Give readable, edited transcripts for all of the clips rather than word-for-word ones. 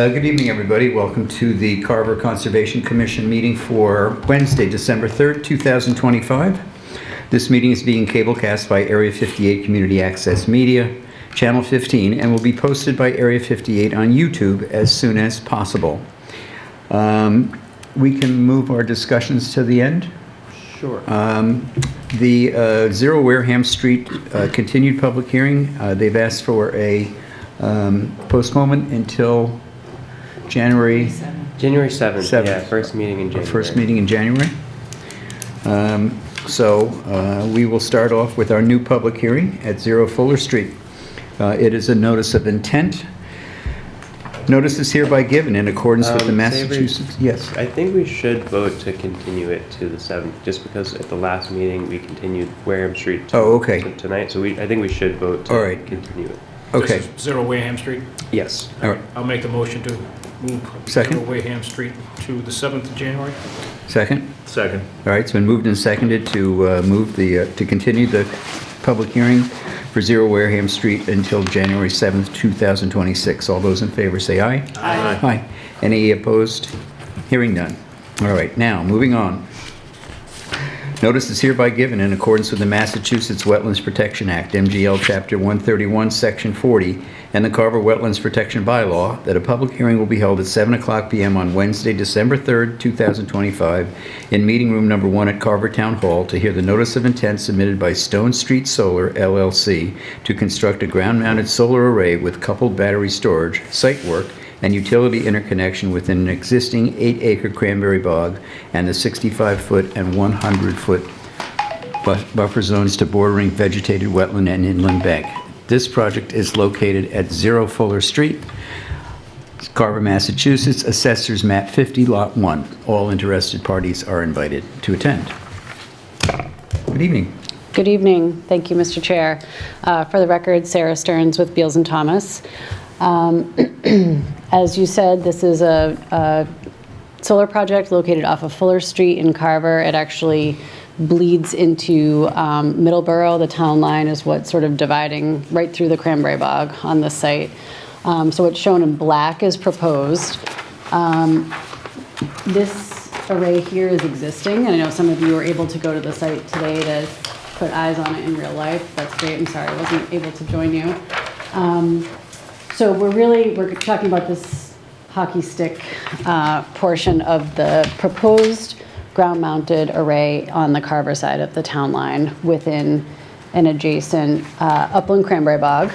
Good evening, everybody. Welcome to the Carver Conservation Commission meeting for Wednesday, December 3rd, 2025. This meeting is being cablecast by Area 58 Community Access Media, Channel 15, and will be posted by Area 58 on YouTube as soon as possible. We can move our discussions to the end. Sure. The 0 Wareham Street continued public hearing. They've asked for a postponement until January 7th. Yeah, first meeting in January. First meeting in January. So we will start off with our new public hearing at 0 Fuller Street. It is a notice of intent. Notice is hereby given in accordance with the Massachusetts. Yes. I think we should vote to continue it to the 7th, just because at the last meeting we continued Wareham Street tonight. So I think we should vote to continue it. Okay. This is 0 Wareham Street? Yes. All right. I'll make the motion to move 0 Wareham Street to the 7th of January. Second? Second. All right, it's been moved and seconded to to continue the public hearing for 0 Wareham Street until January 7th, 2026. All those in favor say aye. Aye. Aye. Any opposed? Hearing none. All right, now, moving on. Notice is hereby given in accordance with the Massachusetts Wetlands Protection Act, MGL Chapter 131, Section 40, and the Carver Wetlands Protection Bylaw, that a public hearing will be held at 7:00 p.m. on Wednesday, December 3rd, 2025, in Meeting Room Number 1 at Carver Town Hall to hear the notice of intent submitted by Stone Street Solar, LLC, to construct a ground-mounted solar array with coupled battery storage, site work, and utility interconnection within an existing 8-acre cranberry bog and the 65-foot and 100-foot buffer zones to bordering vegetated wetland and inland bank. This project is located at 0 Fuller Street, Carver, Massachusetts, Assessors Map 50, Lot 1. All interested parties are invited to attend. Good evening. Good evening. Thank you, Mr. Chair. For the record, Sarah Stearns with Beals & Thomas. As you said, this is a solar project located off of Fuller Street in Carver. It actually bleeds into Middleborough. The town line is what's sort of dividing right through the cranberry bog on this site. So what's shown in black is proposed. This array here is existing, and I know some of you were able to go to the site today to put eyes on it in real life. That's great. I'm sorry I wasn't able to join you. So we're talking about this hockey stick portion of the proposed ground-mounted array on the Carver side of the town line within an adjacent upland cranberry bog.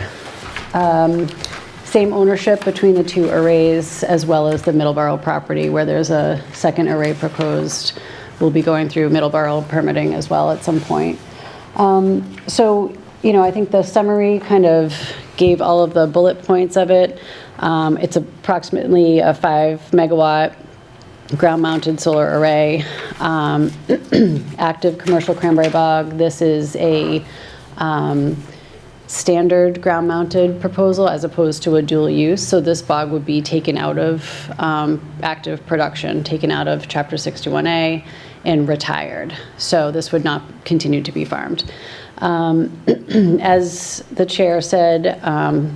Same ownership between the two arrays, as well as the Middleborough property where there's a second array proposed. We'll be going through Middleborough permitting as well at some point. So, I think the summary kind of gave all of the bullet points of it. It's approximately a 5 megawatt ground-mounted solar array, active commercial cranberry bog. This is a standard ground-mounted proposal as opposed to a dual use. So this bog would be taken out of active production, taken out of Chapter 61A and retired. So this would not continue to be farmed. As the chair said,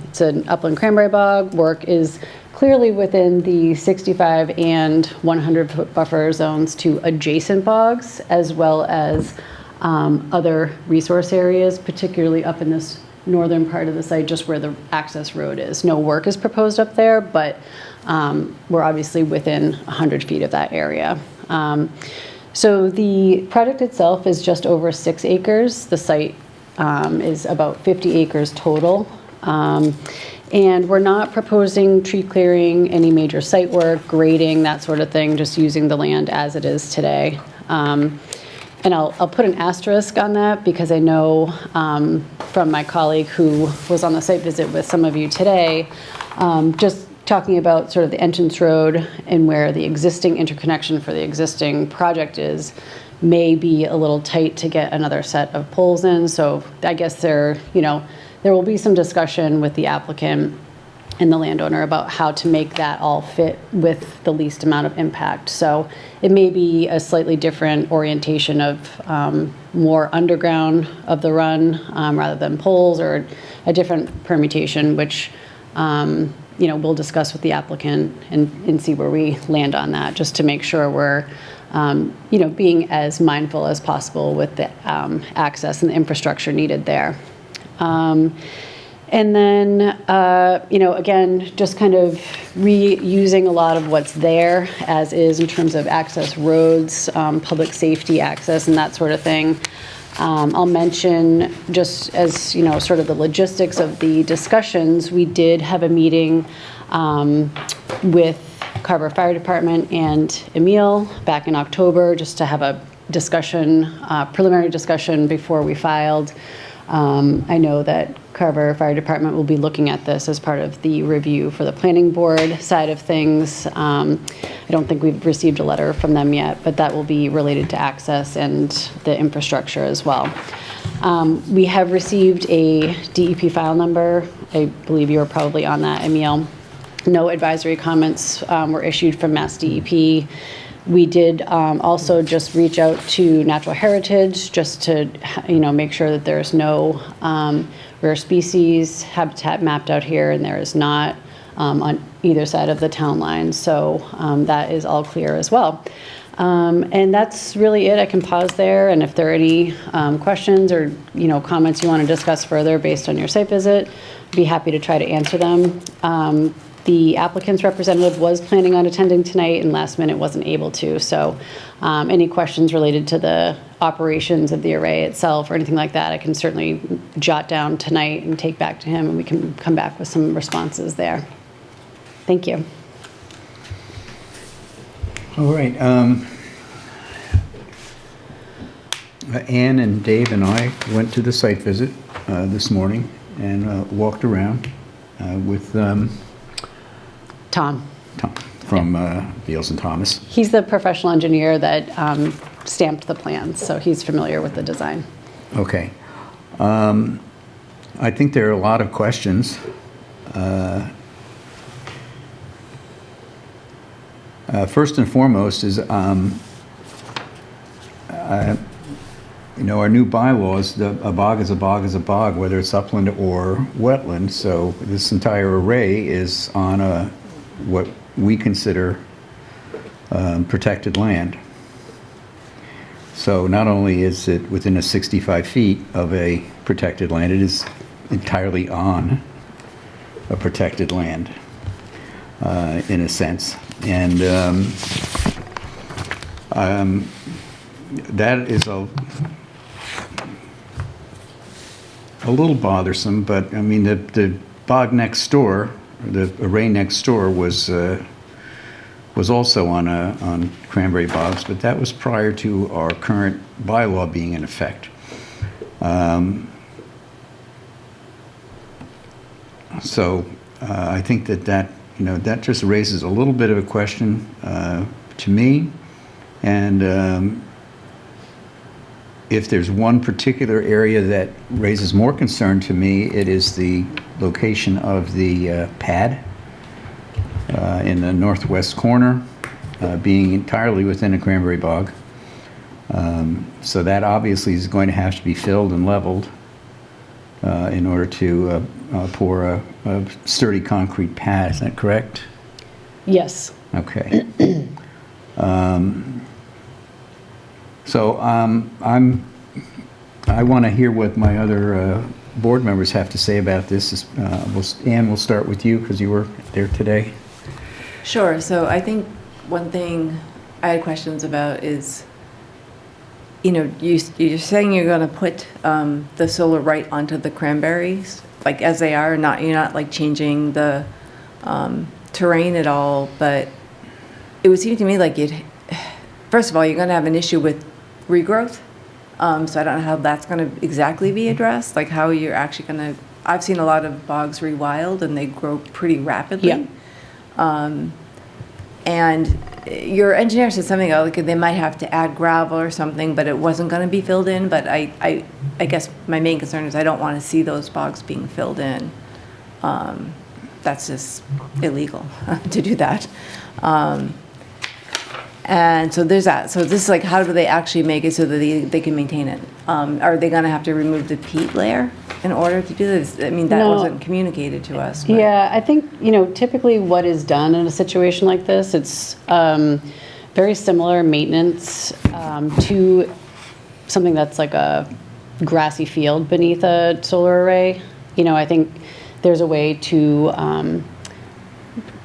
it's an upland cranberry bog. Work is clearly within the 65 and 100-foot buffer zones to adjacent bogs, as well as other resource areas, particularly up in this northern part of the site, just where the access road is. No work is proposed up there, but we're obviously within 100 feet of that area. So the project itself is just over 6 acres. The site is about 50 acres total. And we're not proposing tree clearing, any major site work, grading, that sort of thing, just using the land as it is today. And I'll put an asterisk on that because I know from my colleague who was on the site visit with some of you today, just talking about sort of the entrance road and where the existing interconnection for the existing project is, may be a little tight to get another set of poles in. So I guess there will be some discussion with the applicant and the landowner about how to make that all fit with the least amount of impact. So it may be a slightly different orientation of more underground of the run rather than poles, or a different permutation, which we'll discuss with the applicant and see where we land on that, just to make sure we're, being as mindful as possible with the access and the infrastructure needed there. And then, again, just kind of reusing a lot of what's there as is in terms of access roads, public safety access, and that sort of thing. I'll mention, just as, sort of the logistics of the discussions, we did have a meeting with Carver Fire Department and Emile back in October, just to have a discussion, preliminary discussion before we filed. I know that Carver Fire Department will be looking at this as part of the review for the planning board side of things. I don't think we've received a letter from them yet, but that will be related to access and the infrastructure as well. We have received a DEP file number. I believe you were probably on that, Emile. No advisory comments were issued from Mass DEP. We did also just reach out to Natural Heritage just to, make sure that there's no rare species habitat mapped out here, and there is not on either side of the town line. So that is all clear as well. And that's really it. I can pause there, and if there are any questions or comments you want to discuss further based on your site visit, I'd be happy to try to answer them. The applicant's representative was planning on attending tonight and last minute wasn't able to. So any questions related to the operations of the array itself or anything like that, I can certainly jot down tonight and take back to him, and we can come back with some responses there. Thank you. All right. Ann and Dave and I went to the site visit this morning and walked around with Tom from Beals and Thomas. He's the professional engineer that stamped the plans, so he's familiar with the design. Okay. I think there are a lot of questions. First and foremost is, our new bylaws, a bog is a bog is a bog, whether it's upland or wetland. So this entire array is on what we consider protected land. So not only is it within a 65 feet of a protected land, it is entirely on a protected land, in a sense. And that is a little bothersome, but I mean, the bog next door, the array next door was also on cranberry bogs, but that was prior to our current bylaw being in effect. So I think that just raises a little bit of a question to me, and if there's one particular area that raises more concern to me, it is the location of the pad in the northwest corner, being entirely within a cranberry bog. So that obviously is going to have to be filled and leveled in order to pour a sturdy concrete pad. Is that correct? Yes. Okay. So I want to hear what my other board members have to say about this. Ann, we'll start with you because you were there today. Sure. So I think one thing I had questions about is, you're saying you're going to put the solar right onto the cranberries, like as they are, you're not like changing the terrain at all. But it would seem to me like first of all, you're going to have an issue with regrowth. So I don't know how that's going to exactly be addressed, like how you're actually going to, I've seen a lot of bogs rewild and they grow pretty rapidly. Yeah. And your engineer said something like they might have to add gravel or something, but it wasn't going to be filled in. But I guess my main concern is I don't want to see those bogs being filled in. That's just illegal to do that. And so there's that. So this is like, how do they actually make it so that they can maintain it? Are they going to have to remove the peat layer in order to do this? I mean, that No. wasn't communicated to us. But. Yeah, I think, typically what is done in a situation like this, it's very similar maintenance to something that's like a grassy field beneath a solar array. I think there's a way to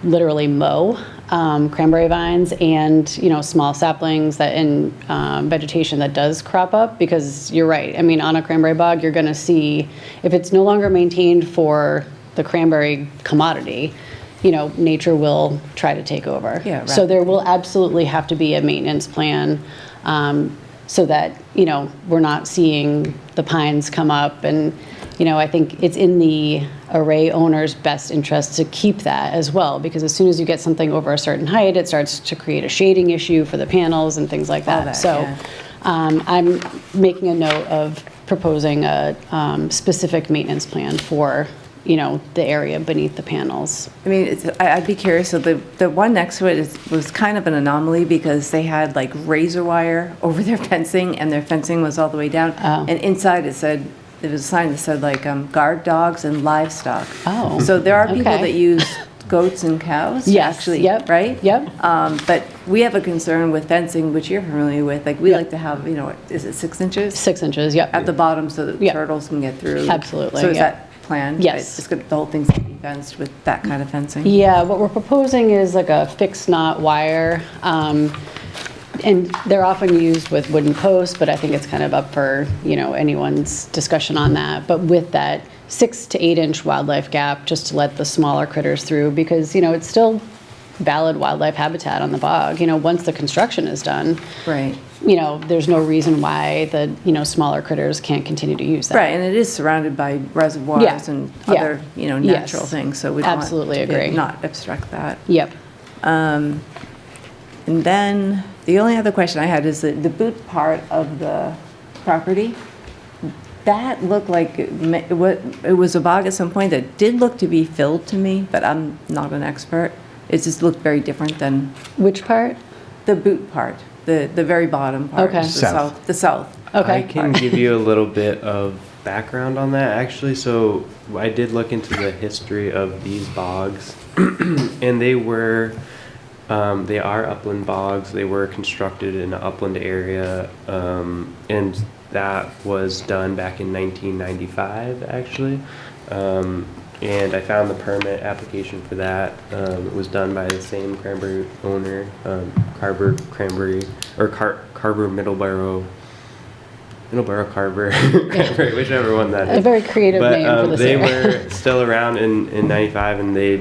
literally mow cranberry vines and, small saplings that in vegetation that does crop up, because you're right. I mean, on a cranberry bog, you're going to see, if it's no longer maintained for the cranberry commodity, nature will try to take over. Yeah, right. So there will absolutely have to be a maintenance plan so that, we're not seeing the pines come up. And, I think it's in the array owner's best interest to keep that as well, because as soon as you get something over a certain height, it starts to create a shading issue for the panels and things like that. Yeah. I'm making a note of proposing a specific maintenance plan for, the area beneath the panels. I mean, I'd be curious. So the one next to it was kind of an anomaly because they had like razor wire over their fencing, and their fencing was all the way down. Oh. And inside there was a sign that said like guard dogs and livestock. Oh, So there are people okay. that use goats and cows. Yes, Actually, yep, right? yep. But we have a concern with fencing, which you're familiar with. Like we Yep. like to have, is it 6 inches? 6 inches, yep. At the bottom so that Yep. turtles can get through. Absolutely, So is yep. that planned? Yes. It's good, the whole thing's going to be fenced with that kind of fencing? Yeah, what we're proposing is like a fixed knot wire. And they're often used with wooden posts, but I think it's kind of up for, anyone's discussion on that. But with that 6 to 8 inch wildlife gap, just to let the smaller critters through, because, it's still valid wildlife habitat on the bog. Once the construction is done, Right. there's no reason why the, smaller critters can't continue to use that. Right, and it is surrounded by reservoirs Yeah, and yeah. other, natural Yes. things, so we'd Absolutely want to agree. not obstruct that. Yep. And then, the only other question I had is that the boot part of the property, that looked like it was a bog at some point that did look to be filled to me, but I'm not an expert. It just looked very different than Which part? the boot part, the very bottom part. Okay. The South. The south. Okay. I can give you a little bit of background on that, actually. So I did look into the history of these bogs, and they are upland bogs. They were constructed in an upland area, and that was done back in 1995, actually. And I found the permit application for that. It was done by the same cranberry owner, Carver Cranberry, or Carver Middleborough Carver, Cranberry, whichever one that is. A very creative name for this they area. were still around in 95, and they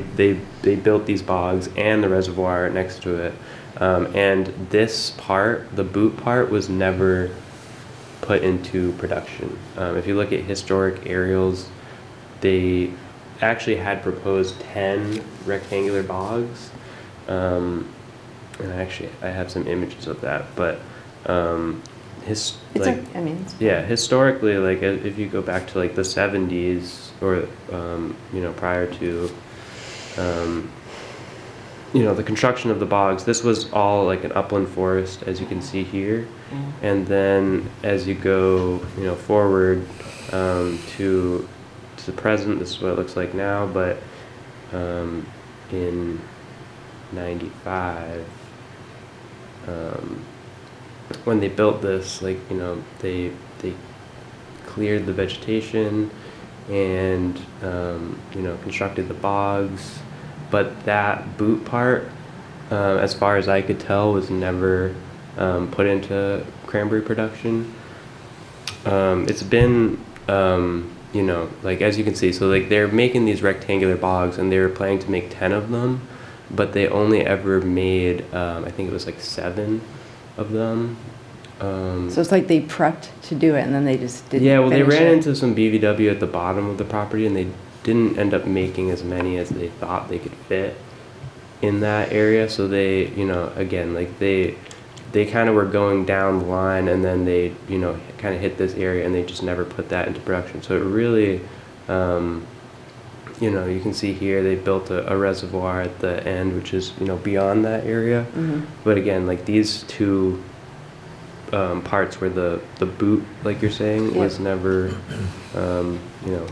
built these bogs and the reservoir next to it. And this part, the boot part, was never put into production. If you look at historic aerials, they actually had proposed 10 rectangular bogs. And I have some images of that, but historically, like if you go back to like the 70s or prior to the construction of the bogs, this was all like an upland forest, as you can see here. And then as you go forward to the present, this is what it looks like now, but in 95, when they built this, they cleared the vegetation and constructed the bogs, but that boot part, as far as I could tell, was never put into cranberry production. It's been as you can see, so like they're making these rectangular bogs, and they were planning to make 10 of them, but they only ever made I think it was like 7 of them. So it's like they prepped to do it, and then they just didn't They finish ran it. into some BVW at the bottom of the property, and they didn't end up making as many as they thought they could fit in that area. So they, again, like they kind of were going down the line, and then they, kind of hit this area, and they just never put that into production. So it really, you know, you can see here they built a reservoir at the end, which is, you know, beyond that area. But again, like these two parts where the boot, like you're saying, was never, you know,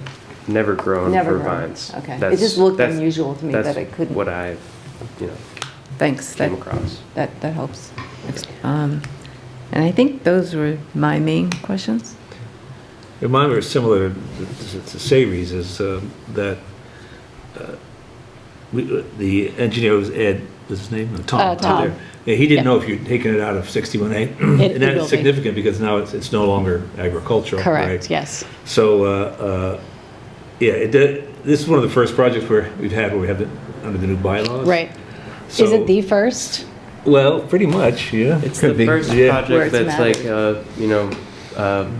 never grown Never for grown. vines. Okay. It That's- just looked that's- unusual to me that's that I couldn't. what I, you know, Thanks. came across. That helps. And I think those were my main questions. Mine were similar to Savery's, is that the engineer was Ed, what's his name? Tom. Tom. There. Yeah, he didn't Yeah. know if you'd taken it out of 61A. It And will that's be. significant because now it's no longer agricultural. Correct, right? yes. So, yeah, this is one of the first projects where we have it under the new bylaws. Right. So, Is it the first? Well, pretty much, yeah. It's Could the be. first Yeah. Where project it's that's like, mounted. you know,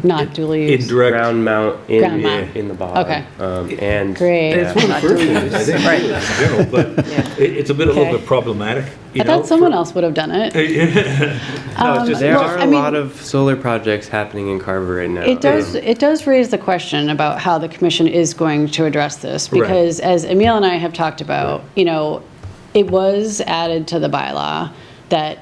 Not duly used? Indirect. ground mount Ground mount. in the bog. Okay. And Great. yeah. It's one of the first ones, I think, Right. in general, but Yeah. it's a little Okay. bit problematic. I thought someone else would have done it. No, it's just, There Well, are I a mean- lot of solar projects happening in Carver right now. It does raise the question about how the commission is going to address this, Right. because as Emil and I have talked about, you know, it was added to the bylaw that,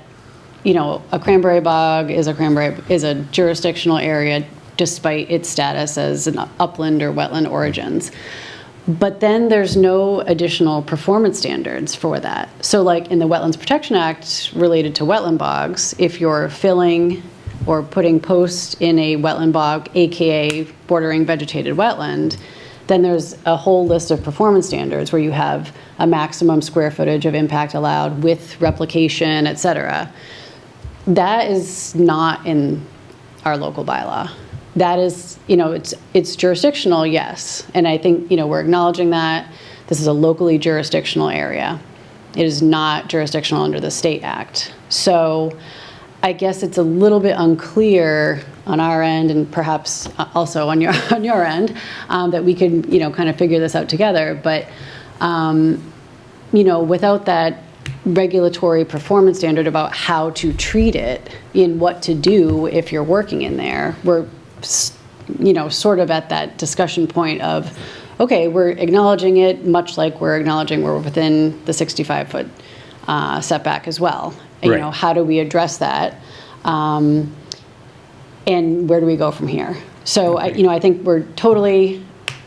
you know, a cranberry bog is a jurisdictional area despite its status as an upland or wetland origins. But then there's no additional performance standards for that. So like in the Wetlands Protection Act related to wetland bogs, if you're filling or putting posts in a wetland bog, AKA bordering vegetated wetland, then there's a whole list of performance standards where you have a maximum square footage of impact allowed with replication, et cetera. That is not in our local bylaw. That is, you know, it's jurisdictional, yes. And I think, you know, we're acknowledging that this is a locally jurisdictional area. It is not jurisdictional under the state act. So I guess it's a little bit unclear on our end, and perhaps also on your end, that we could, you know, kind of figure this out together. But, you know, without that regulatory performance standard about how to treat it, in what to do if you're working in there, we're, you know, sort of at that discussion point of, okay, we're acknowledging it, much like we're acknowledging we're within the 65-foot setback as well. You Right. know, how do we address that? And where do we go from here? So, you know, I think we're totally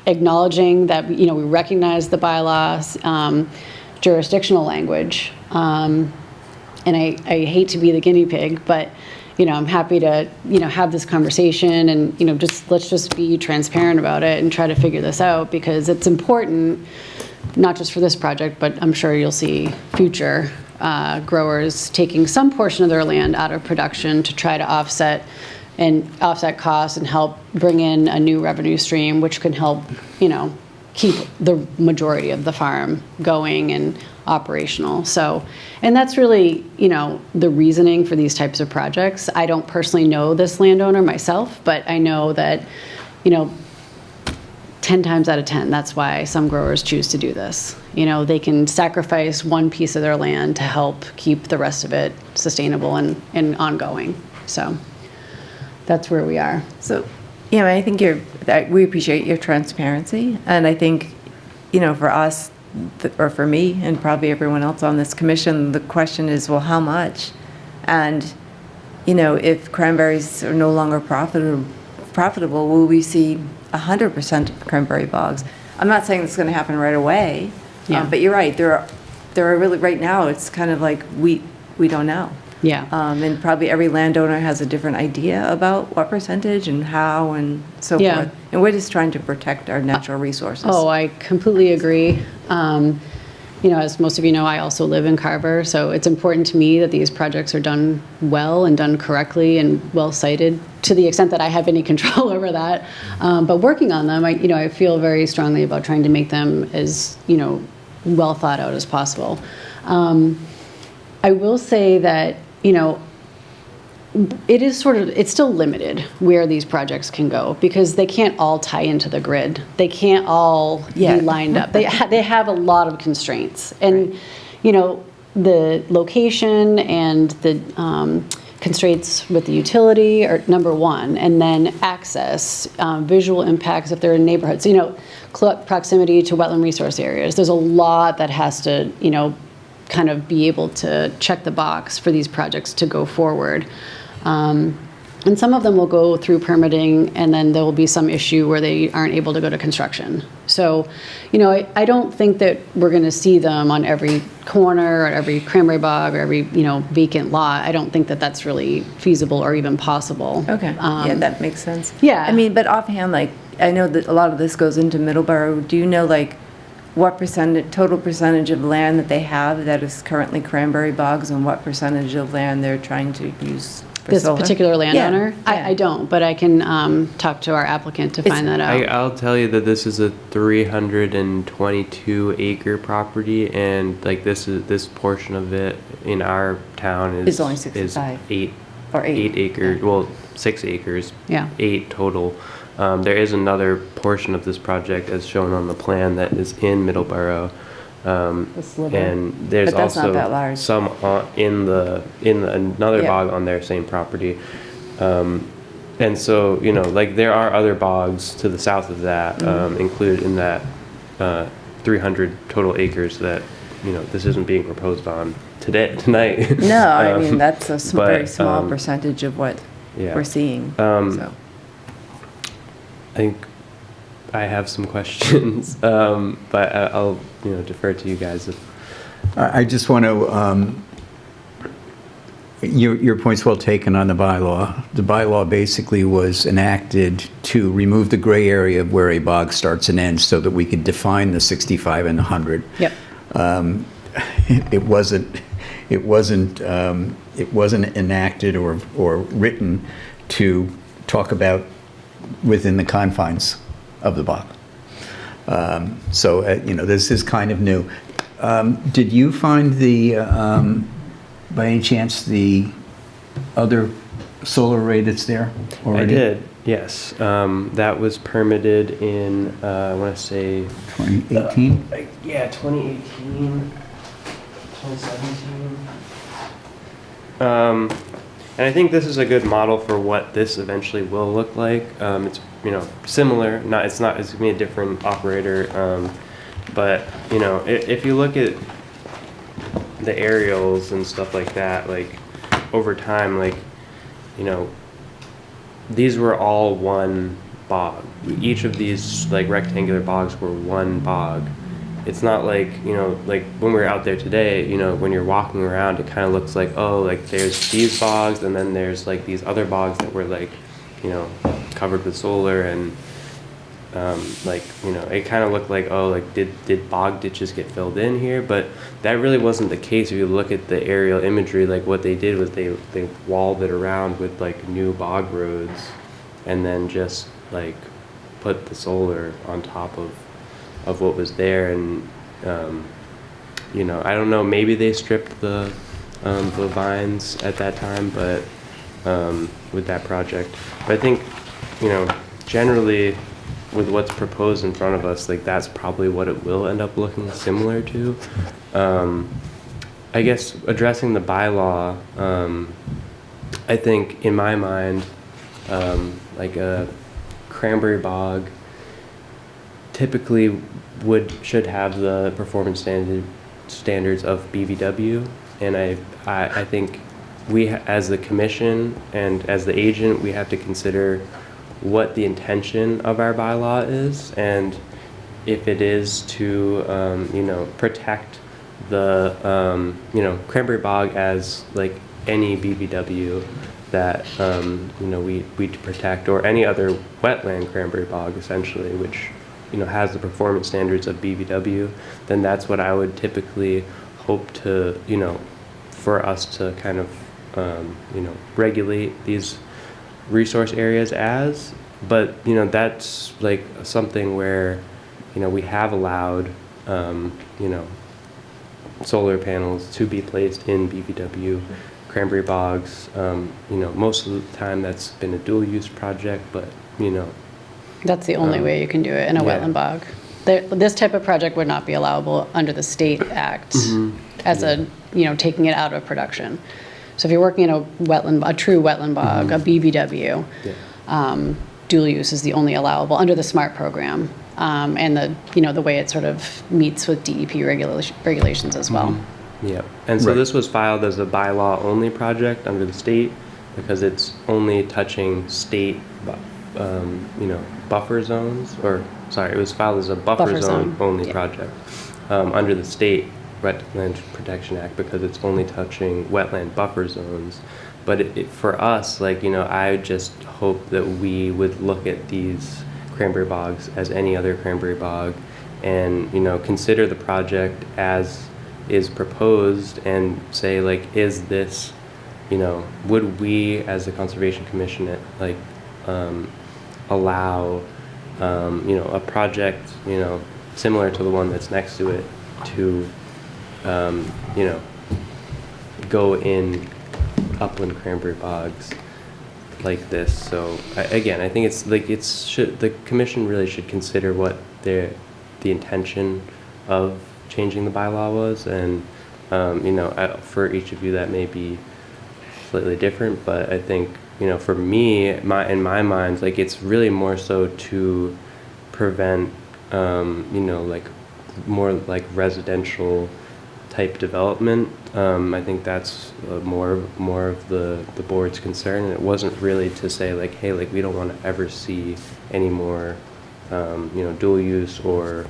acknowledging that, you know, we recognize the bylaws, jurisdictional language. And I hate to be the guinea pig, but, you know, I'm happy to, you know, have this conversation and, you know, let's just be transparent about it and try to figure this out, because it's important, not just for this project, but I'm sure you'll see future growers taking some portion of their land out of production to try to offset costs and help bring in a new revenue stream, which can help, you know, keep the majority of the farm going and operational. So, and that's really, you know, the reasoning for these types of projects. I don't personally know this landowner myself, but I know that, you know, 10 times out of 10, that's why some growers choose to do this. You know, they can sacrifice one piece of their land to help keep the rest of it sustainable and ongoing. So that's where we are. So, yeah, I think we appreciate your transparency. And I think, you know, for us, or for me, and probably everyone else on this commission, the question is, well, how much? And, you know, if cranberries are no longer profitable, will we see 100% of cranberry bogs? I'm not saying it's going to happen right away, Yeah. but you're right. There are really, right now, it's kind of like we don't know. Yeah. And probably every landowner has a different idea about what percentage and how and so Yeah. forth. And we're just trying to protect our natural resources. Oh, I completely agree. You know, as most of you know, I also live in Carver, so it's important to me that these projects are done well and done correctly and well cited, to the extent that I have any control over that. But working on them, I feel very strongly about trying to make them as, you know, well thought out as possible. I will say that, you know, it's still limited where these projects can go, because they can't all tie into the grid. They can't all Yeah. be lined up. They have a lot of constraints. And, you know, the location and the constraints with the utility are number one, and then access, visual impacts if they're in neighborhoods. Proximity to wetland resource areas. There's a lot that has to, kind of be able to check the box for these projects to go forward. And some of them will go through permitting, and then there will be some issue where they aren't able to go to construction. So, I don't think that we're going to see them on every corner, or every cranberry bog, or every, vacant lot. I don't think that that's really feasible or even possible. Okay, yeah, that makes sense. yeah. I mean, but offhand, like, I know that a lot of this goes into Middleborough. Do you know, like, what total percentage of land that they have that is currently cranberry bogs, and what percentage of land they're trying to use for This solar? particular landowner? Yeah. I don't, but I can talk to our applicant to find that out. I'll tell you that this is a 322 acre property, and like this portion of it in our town is It's only 65. 8 Or 8. acres. Well, 6 acres. Yeah. 8 total. There is another portion of this project as shown on the plan that is in Middleborough. The sliver. And there's But that's not also that large. some in another Yeah. bog on their same property. And so, like there are other bogs to the south of that, included in that 300 total acres that, this isn't being proposed on tonight. No, I mean, that's a but, very small percentage of what yeah. we're seeing, Um, so. I think I have some questions, but I'll defer to you guys. I just want to, your point's well taken on the bylaw. The bylaw basically was enacted to remove the gray area of where a bog starts and ends so that we could define the 65 and 100. Yep. It wasn't enacted or written to talk about within the confines of the bog. So, this is kind of new. Did you find by any chance, the other solar array that's there already? I did, yes. That was permitted in, I want to say... 2018? 2018, 2017. And I think this is a good model for what this eventually will look like. It's similar. It's gonna be a different operator. But if you look at the aerials and stuff like that, like over time, like these were all one bog. Each of these like rectangular bogs were one bog. It's not like, like when we're out there today, when you're walking around, it kind of looks like, oh, like there's these bogs and then there's like these other bogs that were like, covered with solar and it kind of looked like, oh, like did bog ditches get filled in here? But that really wasn't the case. If you look at the aerial imagery, like what they did was they walled it around with like new bog roads and then just like put the solar on top of what was there. And I don't know, maybe they stripped the vines at that time, but with that project. But I think generally with what's proposed in front of us, like that's probably what it will end up looking similar to. I guess addressing the bylaw, I think in my mind, like a cranberry bog typically should have the performance standards of BVW, and I think we as the commission and as the agent, we have to consider what the intention of our bylaw is, and if it is to protect the cranberry bog as like any BVW that we protect, or any other wetland cranberry bog essentially, which has the performance standards of BVW, then that's what I would typically hope to for us to kind of regulate these resource areas as. But that's like something where we have allowed solar panels to be placed in BVW cranberry bogs. Most of the time that's been a dual use project, but That's the only way you can do it in a wetland bog. This type of project would not be allowable under the state act as taking it out of production. So if you're working in a true wetland bog, a BBW, dual use is the only allowable under the SMART program. And the way it sort of meets with DEP regulations as well. Yeah, and so Right. this was filed as a bylaw only project under the state because it's only touching state, buffer zones, or sorry, it was filed as a buffer Buffer zone zone, only yeah. project under the state Wetland Protection Act because it's only touching wetland buffer zones. But for us, I just hope that we would look at these cranberry bogs as any other cranberry bog and, consider the project as is proposed and say, is this, would we as the Conservation Commission, allow, a project, similar to the one that's next to it to, go in upland cranberry bogs like this. So again, I think the commission really should consider what the intention of changing the bylaw was, and for each of you that may be slightly different, but I think for me, in my mind, it's really more so to prevent more residential type development. I think that's more of the board's concern, and it wasn't really to say hey, we don't want to ever see any more dual use or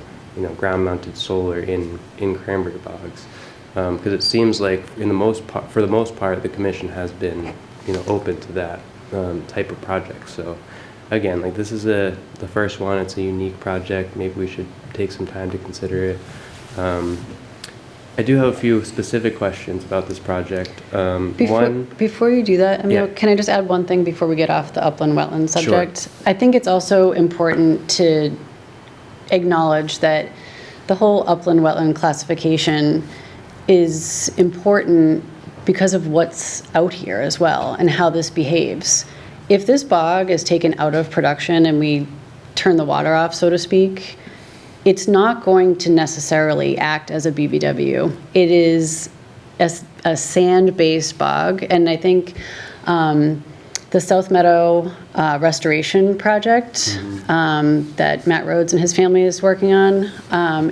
ground mounted solar in cranberry bogs, because it seems like for the most part the commission has been open to that type of project. So again, this is the first one. It's a unique project. Maybe we should take some time to consider it. I do have a few specific questions about this project. Before you do that, Emil, Yeah. can I just add one thing before we get off the upland wetland subject? I think it's also important to acknowledge that the whole upland wetland classification is important because of what's out here as well and how this behaves. If this bog is taken out of production and we turn the water off, so to speak, it's not going to necessarily act as a BBW. It is a sand-based bog, and I think the South Meadow restoration project that Matt Rhodes and his family is working on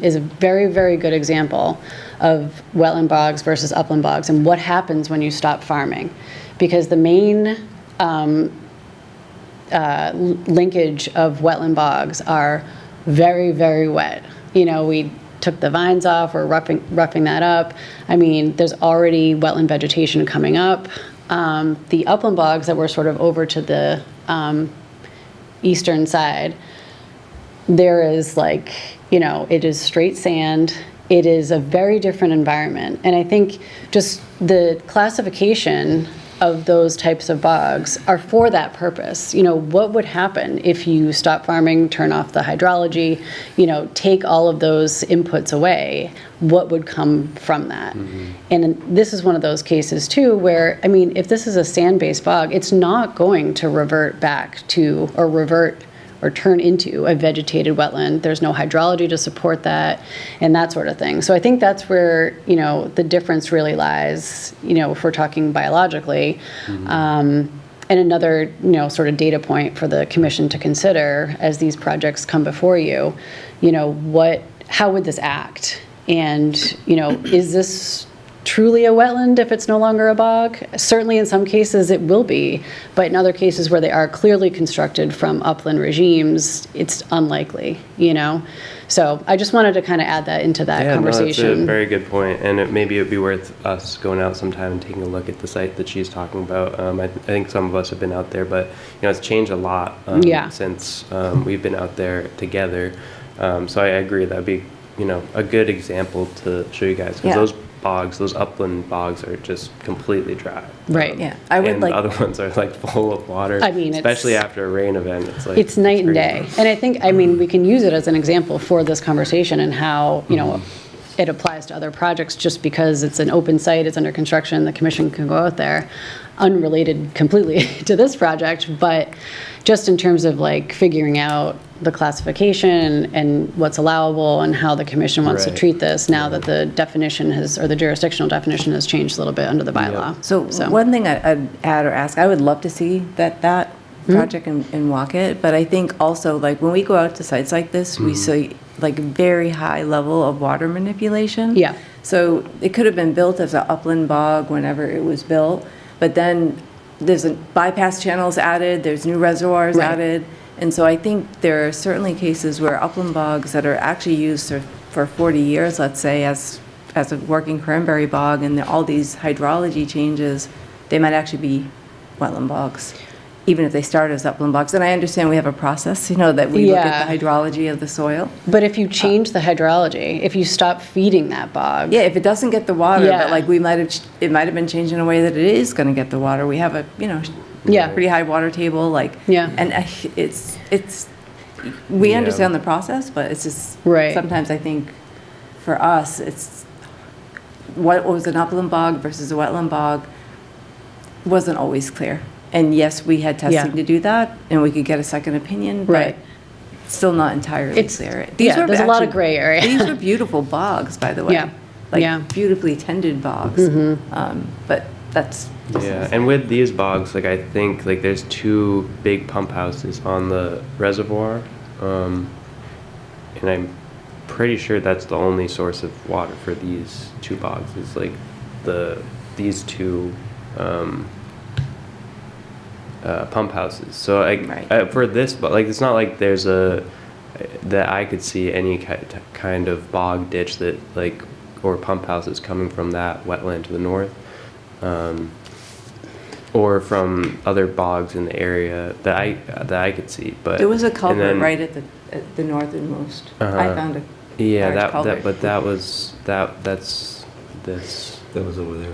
is a very, very good example of wetland bogs versus upland bogs and what happens when you stop farming. Because the main linkage of wetland bogs are very, very wet. We took the vines off, we're roughing that up. I mean, there's already wetland vegetation coming up. The upland bogs that were sort of over to the eastern side, there is it is straight sand. It is a very different environment. And I think just the classification of those types of bogs are for that purpose. What would happen if you stop farming, turn off the hydrology, take all of those inputs away? What would come from that? And this is one of those cases too, where, if this is a sand-based bog, it's not going to revert back to, or turn into a vegetated wetland. There's no hydrology to support that and that sort of thing. So I think that's where, the difference really lies, if we're talking biologically. And another, sort of data point for the commission to consider as these projects come before you, how would this act? And, is this truly a wetland if it's no longer a bog? Certainly in some cases it will be, but in other cases where they are clearly constructed from upland regimes, it's unlikely, So I just wanted to kind of add that into that conversation. No, that's a very good point, and maybe it would be worth us going out sometime and taking a look at the site that she's talking about. I think some of us have been out there, but it's changed a lot since we've been out there together. So I agree that would be a good example to show you guys, because those upland bogs are just completely dry. Right. Yeah. I would and the other ones are full of water. Especially after a rain event. It's night and crazy. day. And I think, we can use it as an example for this conversation and how, it applies to other projects. Just because it's an open site, it's under construction, the commission can go out there, unrelated completely to this project, but just in terms of figuring out the classification and what's allowable and how the commission wants to Right. treat this now that the definition has, or the jurisdictional definition has changed a little bit under the bylaw. So one thing I'd add or ask, I would love to see that project and walk it, but I think also, like, when we go out to sites like this, we see like a very high level of water manipulation. Yeah. So it could have been built as an upland bog whenever it was built, but then there's a bypass channels added, there's new reservoirs Right. added. And so I think there are certainly cases where upland bogs that are actually used for 40 years, let's say, as a working cranberry bog, and all these hydrology changes, they might actually be wetland bogs, even if they start as upland bogs. And I understand we have a process, that we look at the hydrology of the soil. But if you change the hydrology, if you stop feeding that bog. Yeah, if it doesn't get the water, Yeah. but like it might have been changed in a way that it is going to get the water. We have a, Yeah. pretty high water table, like. Yeah. And we Yeah. understand the process, but it's just. Right. Sometimes I think for us, it's what was an upland bog versus a wetland bog wasn't always clear. And yes, we had testing Yeah. to do that, and we could get a second opinion, but Right. still not entirely It's- clear. yeah, there's a lot of actually- gray area. These were beautiful bogs, by the way. Yeah. Like Yeah. beautifully tended bogs. But that's. Yeah, and with these bogs, like I think like there's two big pump houses on the reservoir, and I'm pretty sure that's the only source of water for these two bogs. Is like these two pump houses. So like Right. for this, but like it's not like there's that I could see any kind of bog ditch that like or pump houses coming from that wetland to the north. Or from other bogs in the area that I could see, but There was a and culvert then- right at the northernmost. I Uh-huh. found a Yeah, large that culvert. but that's this That was over there.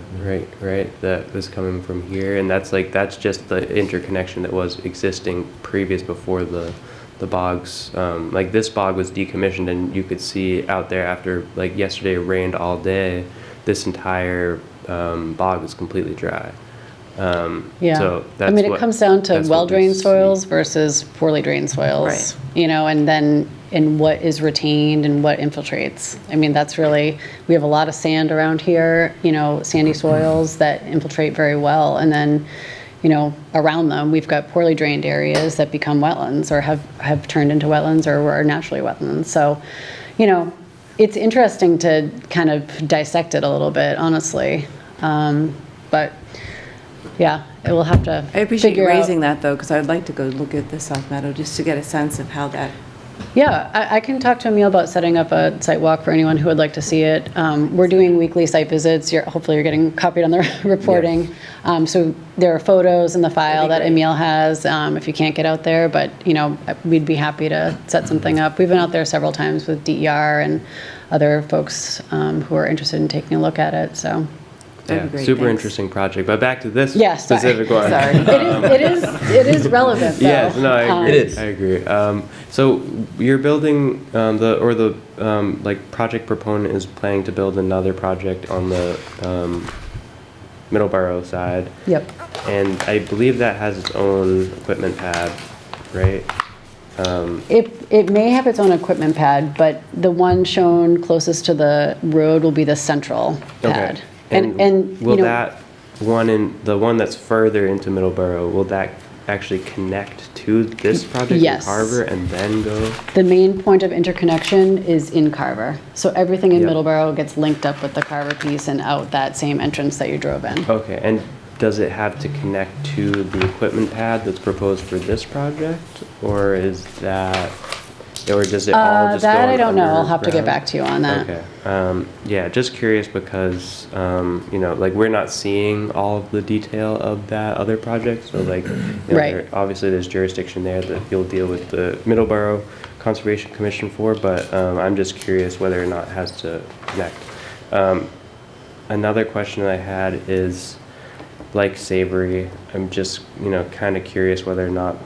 right that was coming from here, and that's just the interconnection that was existing previous before the bogs. Like this bog was decommissioned, and you could see out there after like yesterday it rained all day. This entire bog was completely dry. Yeah. So I that's mean, it what- comes down to that's what we well-drained see. soils versus poorly drained soils. Right. And then in what is retained and what infiltrates. I mean, that's really, we have a lot of sand around here, sandy soils that infiltrate very well. And then, around them, we've got poorly drained areas that become wetlands or have turned into wetlands or are naturally wetlands. So, it's interesting to kind of dissect it a little bit, honestly. But yeah, it will have to I appreciate you figure out- raising that, though, because I'd like to go look at the South Meadow just to get a sense of how that. Yeah, I can talk to Emil about setting up a site walk for anyone who would like to see it. We're doing weekly site visits. Hopefully you're getting copied on the reporting. So there are photos in the file that That'd be great. Emil has if you can't get out there, but we'd be happy to set something up. We've been out there several times with DER and other folks who are interested in taking a look at it, so. That'd Yeah, be great, super thanks. interesting project. But back to this Yeah, sorry. specific one. Sorry. It is relevant, though. Yes, no, I agree. It is. I agree. So you're building the project proponent is planning to build another project on the Middleborough side, Yep. and I believe that has its own equipment pad, right? It may have its own equipment pad, but the one shown closest to the road will be the central pad. Okay. And will you know, that the one that's further into Middleborough, will that actually connect to this project Yes. in Carver and then go? the main point of interconnection is in Carver. So everything in Yep. Middleborough gets linked up with the Carver piece and out that same entrance that you drove in. Okay, and does it have to connect to the equipment pad that's proposed for this project, or is that, or does it all just go That I don't know. I'll have to get underground? back to you on that. Okay. Yeah, just curious because, like we're not seeing all of the detail of that other project. So like, Right. obviously there's jurisdiction there that you'll deal with the Middleborough Conservation Commission for, but I'm just curious whether or not it has to connect. Another question I had is, like Savory, I'm just, kind of curious whether or not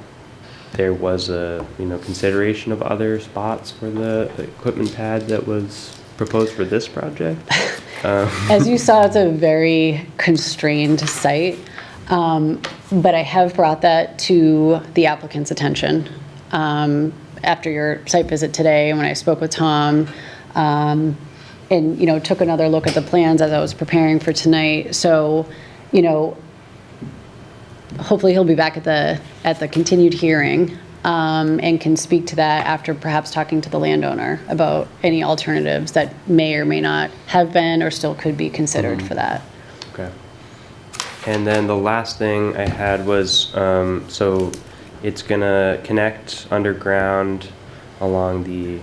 there was a, consideration of other spots for the equipment pad that was proposed for this project. As you saw, it's a very constrained site, but I have brought that to the applicant's attention. after your site visit today, when I spoke with Tom, and, took another look at the plans as I was preparing for tonight. So, hopefully he'll be back at the continued hearing, and can speak to that after perhaps talking to the landowner about any alternatives that may or may not have been or still could be considered for that. Okay. And then the last thing I had was, so it's gonna connect underground along the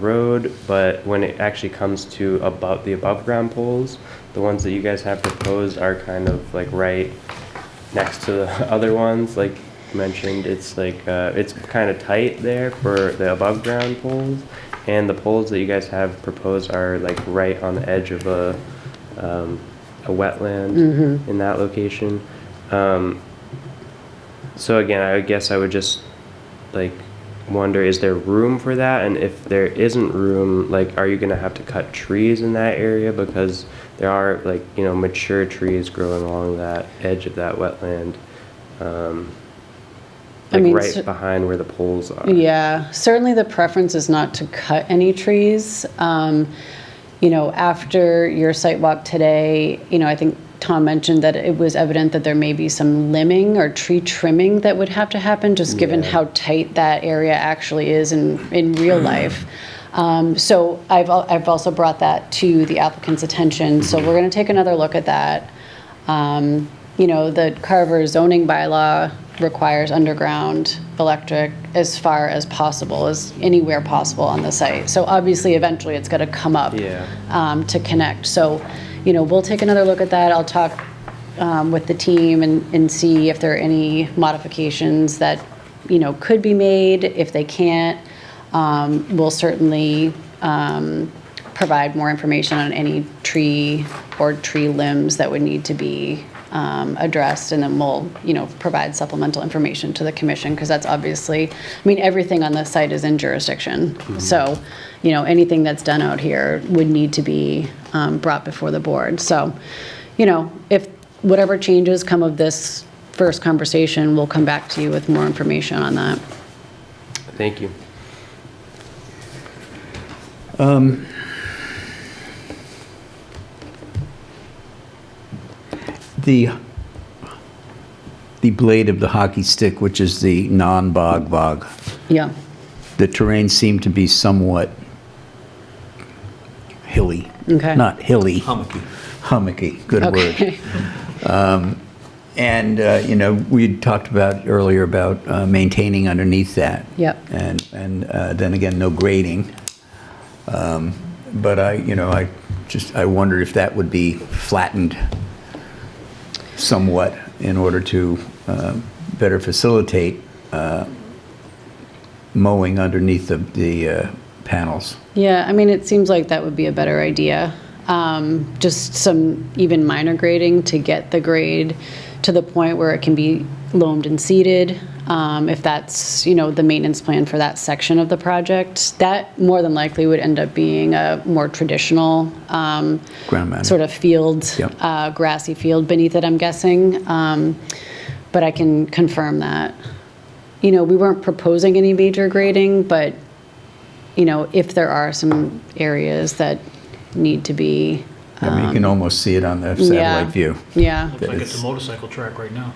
road, but when it actually comes to the above ground poles, the ones that you guys have proposed are kind of like right next to the other ones, like you mentioned. It's like, it's kind of tight there for the above ground poles, and the poles that you guys have proposed are like right on the edge of a wetland in that location. So again, I guess I would just like wonder, is there room for that? And if there isn't room, like, are you gonna have to cut trees in that area? Because there are like, mature trees growing along that edge of that wetland. Right behind where the poles are. Yeah, certainly the preference is not to cut any trees. After your site walk today, I think Tom mentioned that it was evident that there may be some limbing or tree trimming that would have to happen, just given how tight that area actually is in real life. So I've also brought that to the applicant's attention. So we're going to take another look at that. The Carver zoning bylaw requires underground electric as far as possible, as anywhere possible on the site. So obviously, eventually, it's got to come up to connect. So, we'll take another look at that. I'll talk with the team and see if there are any modifications that, could be made. If they can't, we'll certainly provide more information on any tree or tree limbs that would need to be addressed, and then we'll, provide supplemental information to the commission, because that's obviously, everything on the site is in jurisdiction. So, anything that's done out here would need to be brought before the board. So, if whatever changes come of this first conversation, we'll come back to you with more information on that. Thank you. The blade of the hockey stick, which is the non-bog bog, Yeah. the terrain seemed to be somewhat hilly. Okay. Not hilly. Hummocky. Hummocky, good word. Okay. And, we talked about earlier about maintaining underneath that. Yep. And then again, no grading. But I wondered if that would be flattened somewhat in order to better facilitate mowing underneath the panels. Yeah, it seems like that would be a better idea. Just some even minor grading to get the grade to the point where it can be loamed and seeded. If that's, the maintenance plan for that section of the project, that more than likely would end up being a more traditional Ground mounted. sort of field, Yep. grassy field beneath it, I'm guessing. But I can confirm that. We weren't proposing any major grading, but, if there are some areas that need to be. You can almost see it on the satellite view. Yeah. Looks like it's a motorcycle track right now.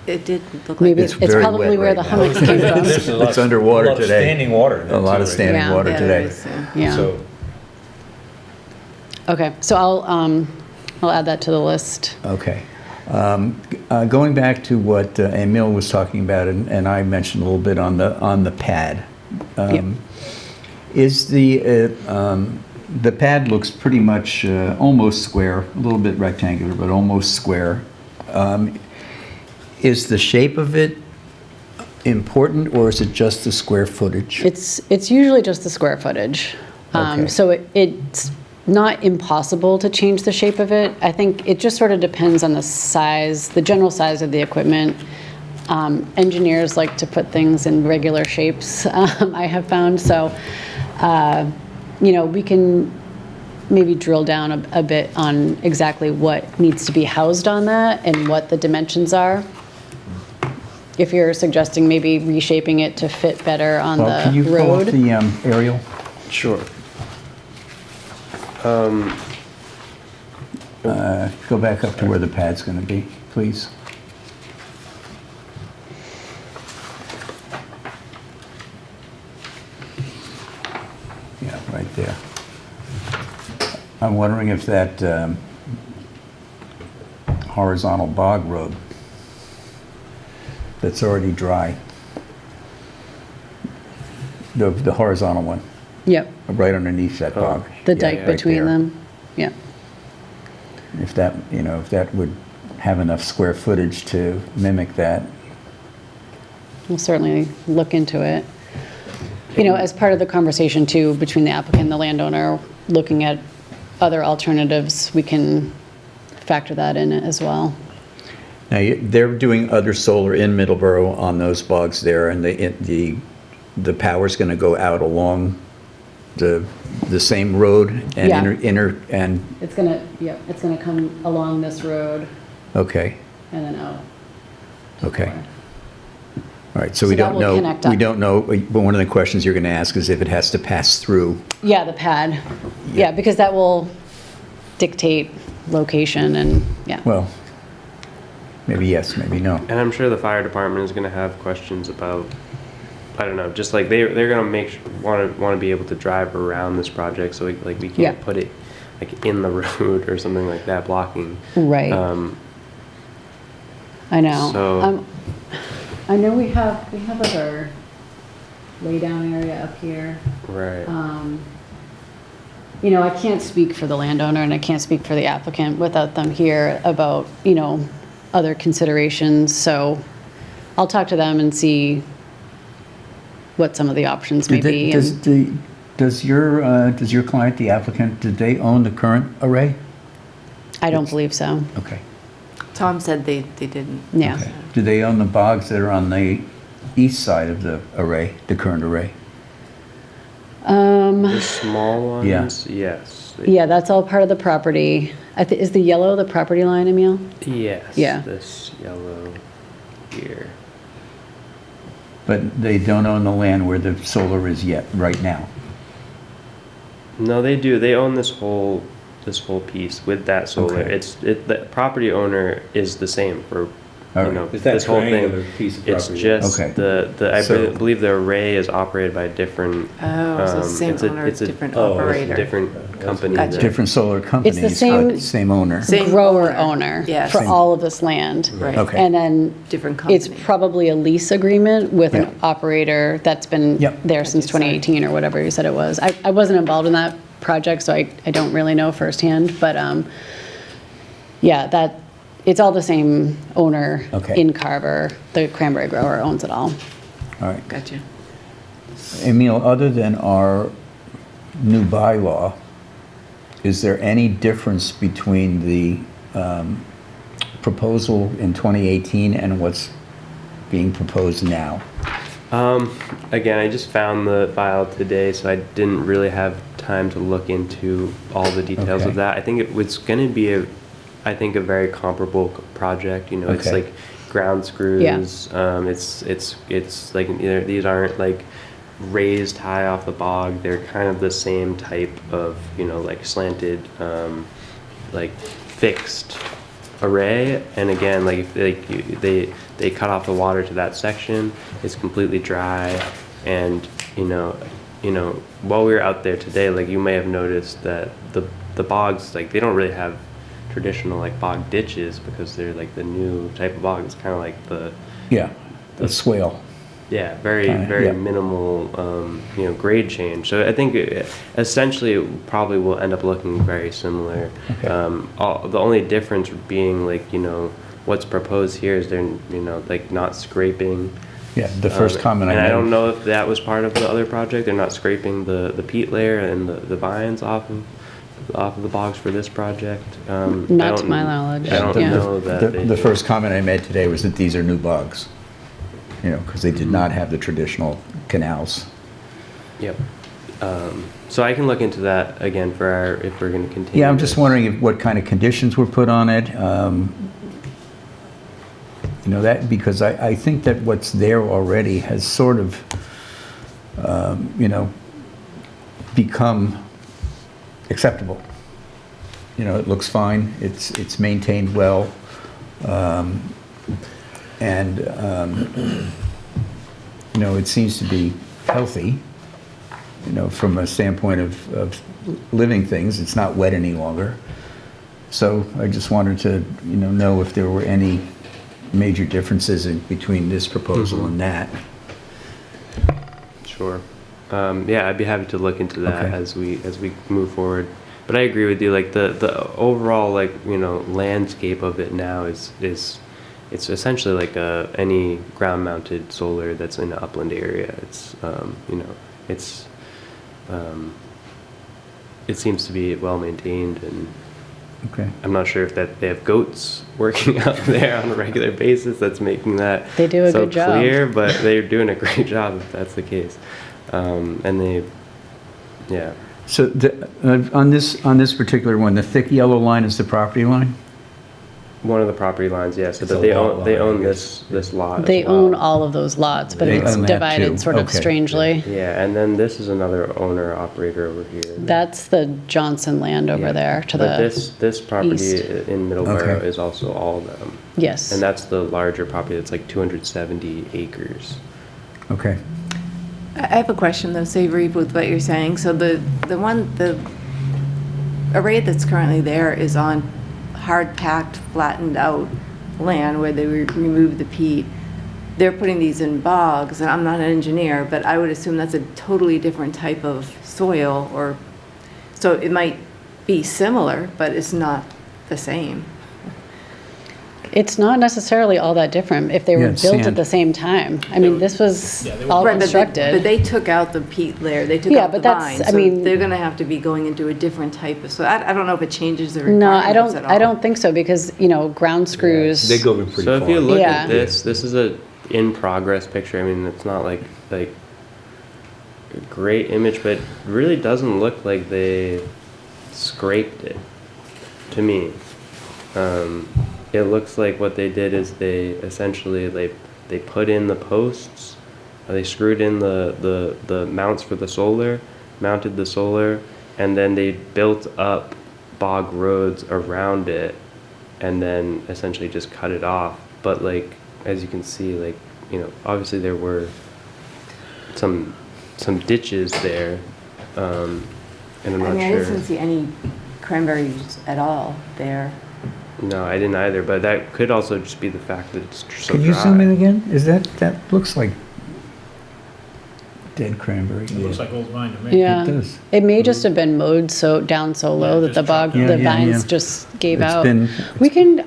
It did look like Maybe It's it's very probably wet where right the now. hummocks came from. There's a lot- It's underwater a lot of today. standing water. in A there, lot too, of right? standing Yeah. water Yeah, today. there is, Yeah. So, Okay, so I'll add that to the list. Okay. Going back to what Emil was talking about, and I mentioned a little bit on the pad. Yep. Is the pad looks pretty much almost square, a little bit rectangular, but almost square. Is the shape of it important, or is it just the square footage? It's usually just the square footage. Okay. So it's not impossible to change the shape of it. I think it just sort of depends on the size, the general size of the equipment. Engineers like to put things in regular shapes, I have found. So, we can maybe drill down a bit on exactly what needs to be housed on that and what the dimensions are. if you're suggesting maybe reshaping it to fit better on Well, can you the pull up road. the aerial? Sure. Go back up to where the pad's going to be, please. Yeah, right there. I'm wondering if that horizontal bog road that's already dry, the horizontal one, Yep, right underneath that bog. the Yeah, dike right between there. them. Yeah. If that, if that would have enough square footage to mimic that. We'll certainly look into it. As part of the conversation too, between the applicant and the landowner, looking at other alternatives, we can factor that in as well. Now, they're doing other solar in Middleborough on those bogs there, and the power's going to go out along the same road and Yeah. and, It's gonna come along this road okay, and then out. okay. All right, so So we that don't will know, connect we up. don't know, but one of the questions you're going to ask is if it has to pass through. Yeah, the pad. Yeah, because that will dictate location and, yeah. Well, maybe yes, maybe no. And I'm sure the fire department is gonna have questions about, I don't know, just like they're gonna want to be able to drive around this project, so like we Yeah. can't put it like in the road or something like that, blocking. Right. I know. So- I know we have like our lay down area up here. Right. I can't speak for the landowner and I can't speak for the applicant without them here about, other considerations. So I'll talk to them and see what some of the options may be. Does your client, the applicant, did they own the current array? I don't believe so. Okay. Tom said they didn't. Yeah. Okay. Do they own the bogs that are on the east side of the array, the current array? The small ones, Yeah. yes. Yeah, that's all part of the property. Is the yellow the property line, Emil? Yes. Yeah. This yellow here. But they don't own the land where the solar is yet, right now? No, they do. They own this whole piece with that solar. Okay. The property owner is the same for All right. It's that this whole triangular thing. piece of It's property. just Okay. I So- believe the array is operated by a different. Oh, so same it's a- owner, it's a- different oh, it's a operator. Different company. Gotcha. that- Different solar companies, same- but same owner? Same Grower owner Yes. for all of this land. Right. Okay. And then Different company. it's probably a lease agreement with Yeah. an operator that's been Yep. there since Sorry. 2018 or whatever you said it was. I wasn't involved in that project, so I don't really know firsthand, but yeah, it's all the same owner Okay. in Carver. The cranberry grower owns it all. All right. Gotcha. Emil, other than our new bylaw, is there any difference between the proposal in 2018 and what's being proposed now? Again, I just found the file today, so I didn't really have time to look into all the details Okay. of that. I think it was going to be a very comparable project. It's Okay. like ground screws. Yeah. It's like these aren't like raised high off the bog. They're kind of the same type of like slanted, like fixed array. And again, they cut off the water to that section. It's completely dry, and while we were out there today, like you may have noticed that the bogs, like they don't really have traditional like bog ditches because they're like the new type of bog. It's kind of like Yeah, the swale. very Kinda, yeah. minimal grade change. So I think essentially it probably will end up looking very similar. Okay. The only difference being like what's proposed here is they're like not scraping. Yeah, the first comment I and made. I don't know if that was part of the other project. They're not scraping the peat layer and the vines off of the bogs for this project. Not to my knowledge. I don't Yeah. know that they The do. first comment I made today was that these are new bogs, because they did not have the traditional canals. Yep. So I can look into that again if we're going to continue. Yeah, I'm just this. wondering what kind of conditions were put on it. You know, that, because I think that what's there already has sort of, you know, become acceptable. You know, it looks fine, it's maintained well, and, you know, it seems to be healthy, you know, from a standpoint of living things. It's not wet any longer. So I just wanted to, you know if there were any major differences between this proposal and that. Sure. Yeah, I'd be happy to look into that Okay. as we move forward. But I agree with you. Like the overall, like, you know, landscape of it now is it's essentially like any ground mounted solar that's in an upland area. It's you know, it's it seems to be well maintained, and Okay. I'm not sure if that they have goats working out there on a regular basis that's making that They do a so good job. clear, but they're doing a great job if that's the case. And they, yeah. So on this particular one, the thick yellow line is the property line? One of the property lines, yeah. So It's that a they lot own they line, own I this lot. They as well. own all of those lots, but They it's own that divided too. sort of Okay. strangely. Yeah, and then this is another owner operator over here. That's the Johnson land over Yeah. there to But the, this property east. in Middleborough Okay. is also all of them, yes. and that's the larger property. That's like 270 acres. Okay. I have a question though, Savory, with what you're saying. So the array that's currently there is on hard packed, flattened out land where they remove the peat. They're putting these in bogs, and I'm not an engineer, but I would assume that's a totally different type of soil, or, so it might be similar, but it's not the same. It's not necessarily all that different if they Yeah, were it's built sand. at the same time. I mean, this was Yeah, they were- all Right, but constructed. they took out the peat layer, they took Yeah, out the but that's- vine, I so mean- they're gonna have to be going into a different type of, so I don't know if it changes the No, requirements at all. I don't think so because, you know, ground screws. They go in pretty So far. if you look Yeah. at this is a in progress picture. I mean, it's not like a great image, but it really doesn't look like they scraped it to me. It looks like what they did is they essentially they put in the posts, they screwed in the mounts for the solar, mounted the solar, and then they built up bog roads around it, and then essentially just cut it off. But like, as you can see, like, you know, obviously there were some ditches there, and I'm I not mean, I sure. didn't see any cranberries at all there. No, I didn't either, but that could also just be the fact that it's so Can you dry. zoom in again? That looks like dead cranberry. It looks like old vine to me. Yeah. It does. It may just have been mowed down so low Yeah, that just the bog, chopped down. the Yeah, yeah, vines yeah. just gave It's out. been-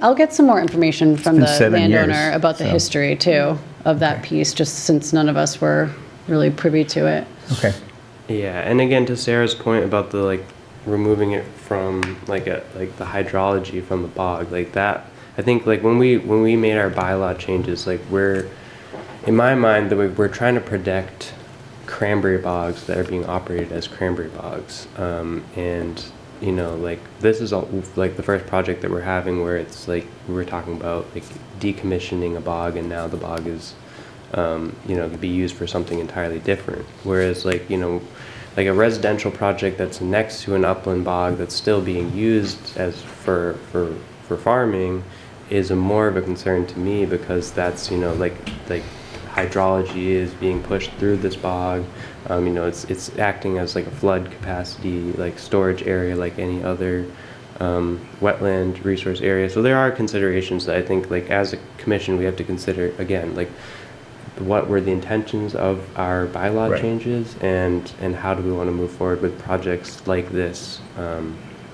I'll get some more information from been the 7 years, landowner about the so- history too of that Okay. piece, just since none of us were really privy to it. Okay. Yeah, and again, to Sarah's point about the like removing it from like the hydrology from the bog, like that. I think like when we made our bylaw changes, like we're in my mind that we're trying to protect cranberry bogs that are being operated as cranberry bogs, and you know, like this is all, like the first project that we're having where it's like we were talking about like decommissioning a bog, and now the bog is you know, could be used for something entirely different. Whereas like, you know, like a residential project that's next to an upland bog that's still being used as for farming is a more of a concern to me, because that's, you know, like hydrology is being pushed through this bog. You know, it's acting as like a flood capacity, like storage area, like any other wetland resource area. So there are considerations that I think, like as a commission, we have to consider again, like what were the intentions of our bylaw Right. changes, and how do we want to move forward with projects like this.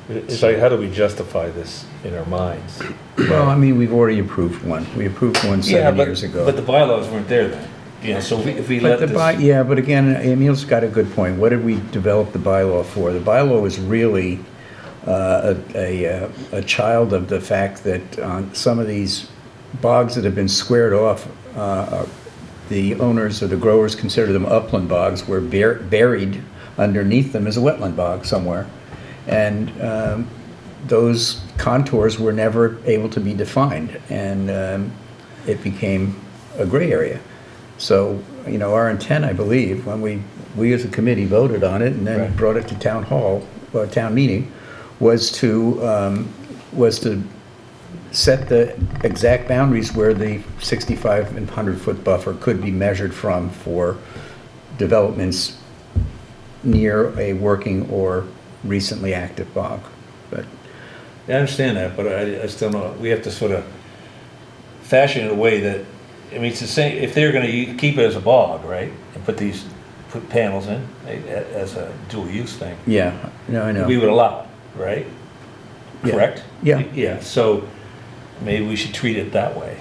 It's like, how do we justify this in our minds? Well, I mean, we've already approved one. We approved one 7 years ago. But the bylaws weren't there then. You know, so if we let But this. yeah, but again, Emil's got a good point. What did we develop the bylaw for? The bylaw is really a child of the fact that on some of these bogs that have been squared off, the owners or the growers consider them upland bogs, where buried underneath them is a wetland bog somewhere. And those contours were never able to be defined. And it became a gray area. So, our intent, I believe, when we as a committee voted on it and then Right. brought it to town hall, or town meeting, was to set the exact boundaries where the 65 and 100-foot buffer could be measured from for developments near a working or recently active bog. But I understand that, but I still know, we have to sort of fashion it in a way that, I mean, it's the same, if they're gonna keep it as a bog, right? And put panels in as a dual use thing, yeah, no, I know. we would allow it, right? Yeah. Correct? Yeah. Yeah, so maybe we should treat it that way.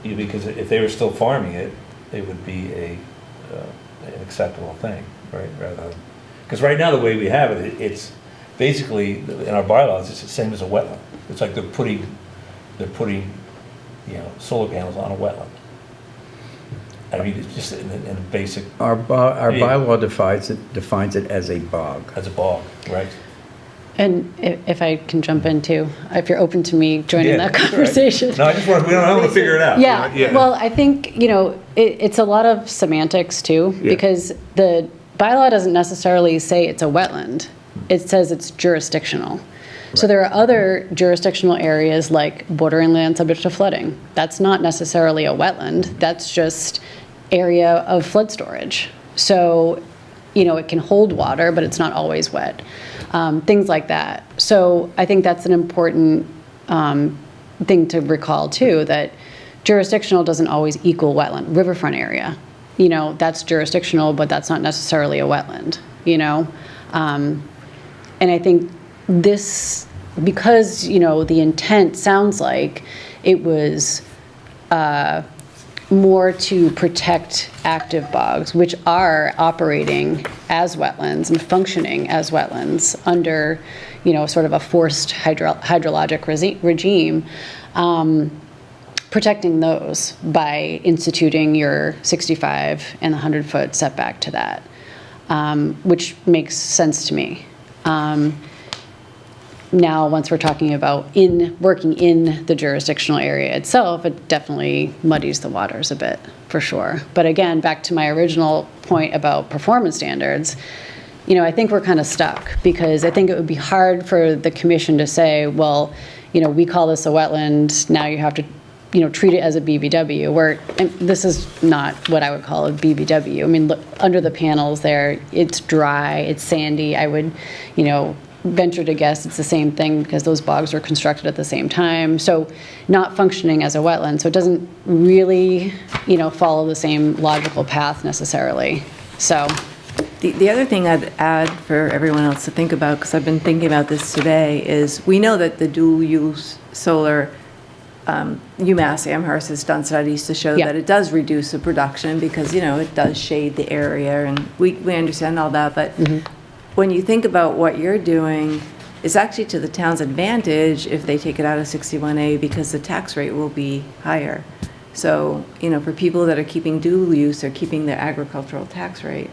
Because if they were still farming it, it would be an acceptable thing, right? Rather, because right now, the way we have it, it's basically, in our bylaws, it's the same as a wetland. It's like they're putting, solar panels on a wetland. I mean, it's just in a basic, Our bylaw defines it as a bog. as a bog, right? And if I can jump in too, if you're open to me joining Yeah, that that's all right. conversation. No, I want to figure it out. Yeah, well, I think, it's a lot of semantics too, Yeah. because the bylaw doesn't necessarily say it's a wetland. It says it's jurisdictional. So there are other jurisdictional areas like bordering land subject to flooding. That's not necessarily a wetland, that's just area of flood storage. So, it can hold water, but it's not always wet. Things like that. So I think that's an important thing to recall too, that jurisdictional doesn't always equal wetland. Riverfront area, that's jurisdictional, but that's not necessarily a wetland, and I think this, because, the intent sounds like it was more to protect active bogs, which are operating as wetlands and functioning as wetlands under, sort of a forced hydrologic regime, protecting those by instituting your 65 and the 100-foot setback to that, which makes sense to me. Now, once we're talking about working in the jurisdictional area itself, it definitely muddies the waters a bit, for sure. But again, back to my original point about performance standards, I think we're kind of stuck, because I think it would be hard for the commission to say, well, we call this a wetland, now you have to, treat it as a BBW, where, and this is not what I would call a BBW. I mean, look, under the panels there, it's dry, it's sandy. I would, venture to guess it's the same thing, because those bogs were constructed at the same time. So not functioning as a wetland. So it doesn't really, follow the same logical path necessarily. So. The other thing I'd add for everyone else to think about, because I've been thinking about this today, is we know that the dual-use solar, UMass Amherst has done studies to show Yeah. that it does reduce the production because, it does shade the area, and we understand all that, but when you think about what you're doing, it's actually to the town's advantage if they take it out of 61A, because the tax rate will be higher. So, for people that are keeping dual use, they're keeping their agricultural tax rate.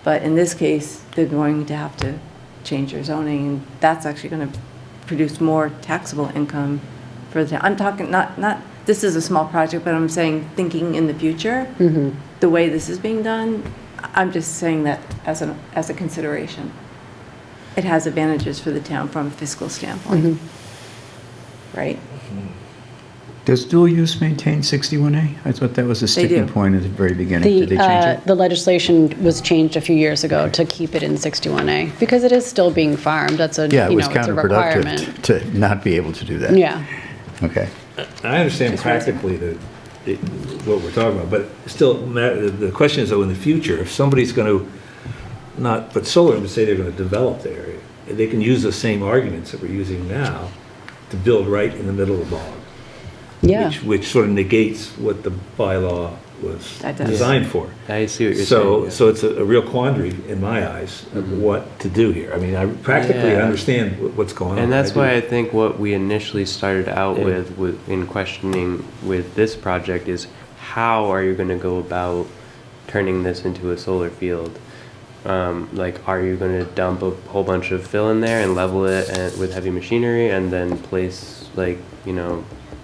But in this case, they're going to have to change their zoning, and that's actually going to produce more taxable income for the town. I'm talking, not, this is a small project, but I'm saying, thinking in the future, the way this is being done, I'm just saying that as a consideration. It has advantages for the town from a fiscal standpoint, right? Does dual use maintain 61A? I thought that was a sticking do. point at the very beginning. Did they change it? The legislation was changed a few years ago to keep it in 61A, because it is still being farmed. That's a, Yeah, it was it's a requirement. counterproductive to not be able to do that. Yeah. Okay. I understand practically what we're talking about, but still, the question is, though, in the future, if somebody's going to not put solar in, but say they're going to develop the area, they can use the same arguments that we're using now to build right in the middle of the bog. Yeah. Which sort of negates what the bylaw was That does. designed for. I see what you're So, saying. so it's a real quandary in my eyes of what to do here. I mean, I practically Yeah. understand what's going on. And that's do. why I think what we initially started out Yeah. with in questioning with this project is, how are you going to go about turning this into a solar field? Like, are you going to dump a whole bunch of fill in there and level it with heavy machinery, and then place, like,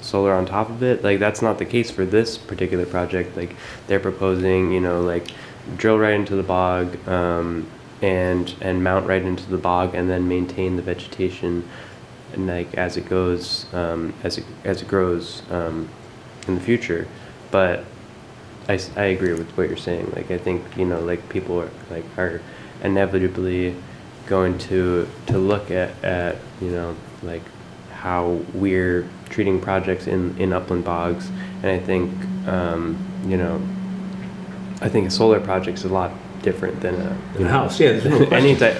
solar on top of it. Like that's not the case for this particular project. Like they're proposing, you know, like drill right into the bog, and mount right into the bog, and then maintain the vegetation, and like as it goes, as it grows in the future. But I agree with what you're saying. Like I think, you know, like people are inevitably going to look at you know, like how we're treating projects in upland bogs, and I think you know, I think a solar project's a lot different than In a house, yeah, there's no question. any type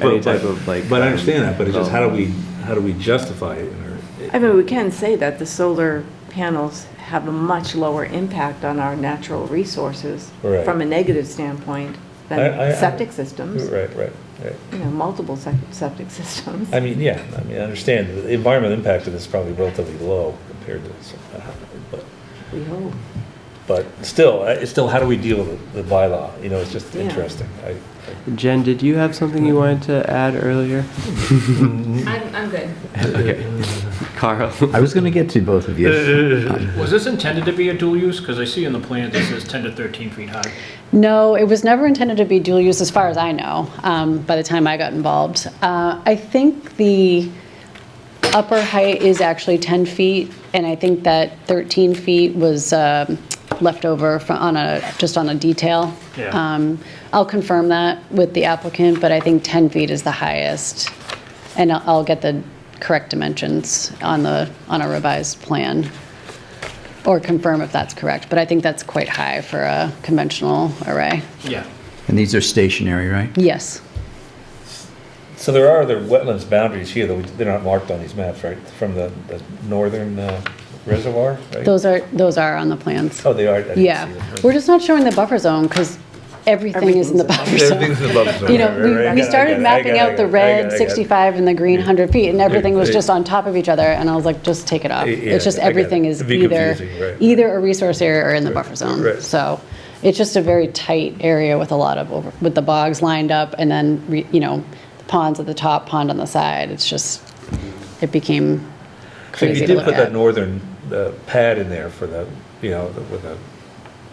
But- of like. But I understand that, but it's just how do development. we justify it? I mean, we can say that the solar panels have a much lower impact on our natural resources Right. from a negative standpoint than I- septic systems, Right. you know, multiple septic systems. I mean, yeah, I mean, I understand, the environmental impact of this is probably relatively low compared to this, We hope. but still, it's still, how do we deal with the bylaw? You know, it's just Yeah. interesting. Jen, did you have something you wanted to add earlier? I'm good. Okay. Carl. I was going to get to both of you. Was this intended to be a dual use? Because I see in the plans it says 10 to 13 feet high. No, it was never intended to be dual use as far as I know, by the time I got involved. I think the upper height is actually 10 feet, and I think that 13 feet was left over just on a detail. Yeah. I'll confirm that with the applicant, but I think 10 feet is the highest. And I'll get the correct dimensions on a revised plan, or confirm if that's correct. But I think that's quite high for a conventional array. Yeah. And these are stationary, right? Yes. So there are other wetlands boundaries here, though they're not marked on these maps, right? From the northern reservoir, right? Those are on the plans. Oh, they are? I didn't Yeah. see them. We're just not showing the buffer zone because everything is in the buffer zone. Everything's in the buffer zone. You know, Right, right, right. we I got started it, mapping out the I got red it. 65 and the green 100 feet, and everything was Yeah. just on top of each other, and I was like, just take it off. Yeah, It's just I got it. everything is It'd be confusing, right. either a resource area or in the buffer zone. right. So it's just a very tight area with a lot of, with the bogs lined up, and then, you know, the ponds at the top, pond on the side. It's just, it became So if crazy you to did look put that at. northern pad in there for the, you know, with a